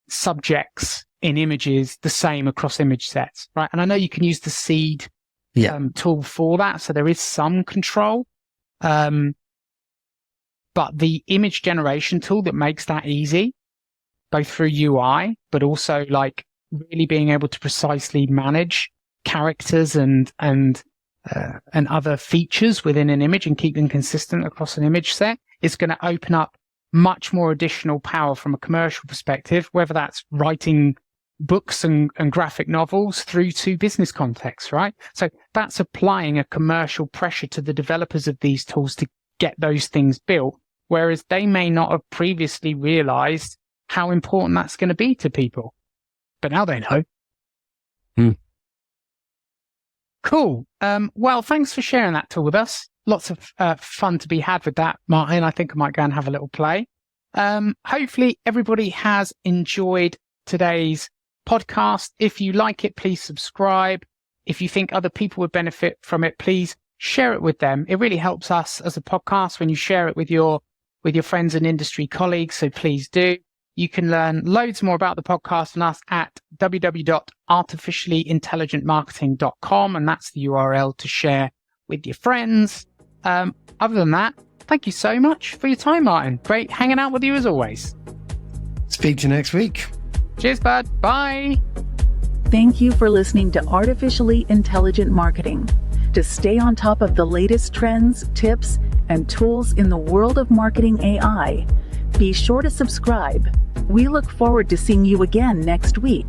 subjects in images the same across image sets, right? And I know you can use the seed tool for that, so there is some control. But the image generation tool that makes that easy, both through UI, but also like really being able to precisely manage characters and other features within an image and keep them consistent across an image set, is going to open up much more additional power from a commercial perspective, whether that's writing books and graphic novels through to business contexts, right? So that's applying a commercial pressure to the developers of these tools to get those things built, whereas they may not have previously realized how important that's going to be to people. But now they know. Cool. Well, thanks for sharing that tool with us. Lots of fun to be had with that, Martin. I think I might go and have a little play. Hopefully everybody has enjoyed today's podcast. If you like it, please subscribe. If you think other people would benefit from it, please share it with them. It really helps us as a podcast when you share it with your friends and industry colleagues. So please do. You can learn loads more about the podcast and us at www.artificiallyintelligentmarketing.com, and that's the URL to share with your friends. Other than that, thank you so much for your time, Martin. Great hanging out with you as always.
Speak to you next week.
Cheers, bud. Bye.
Thank you for listening to Artificially Intelligent Marketing. To stay on top of the latest trends, tips, and tools in the world of marketing AI, be sure to subscribe. We look forward to seeing you again next week.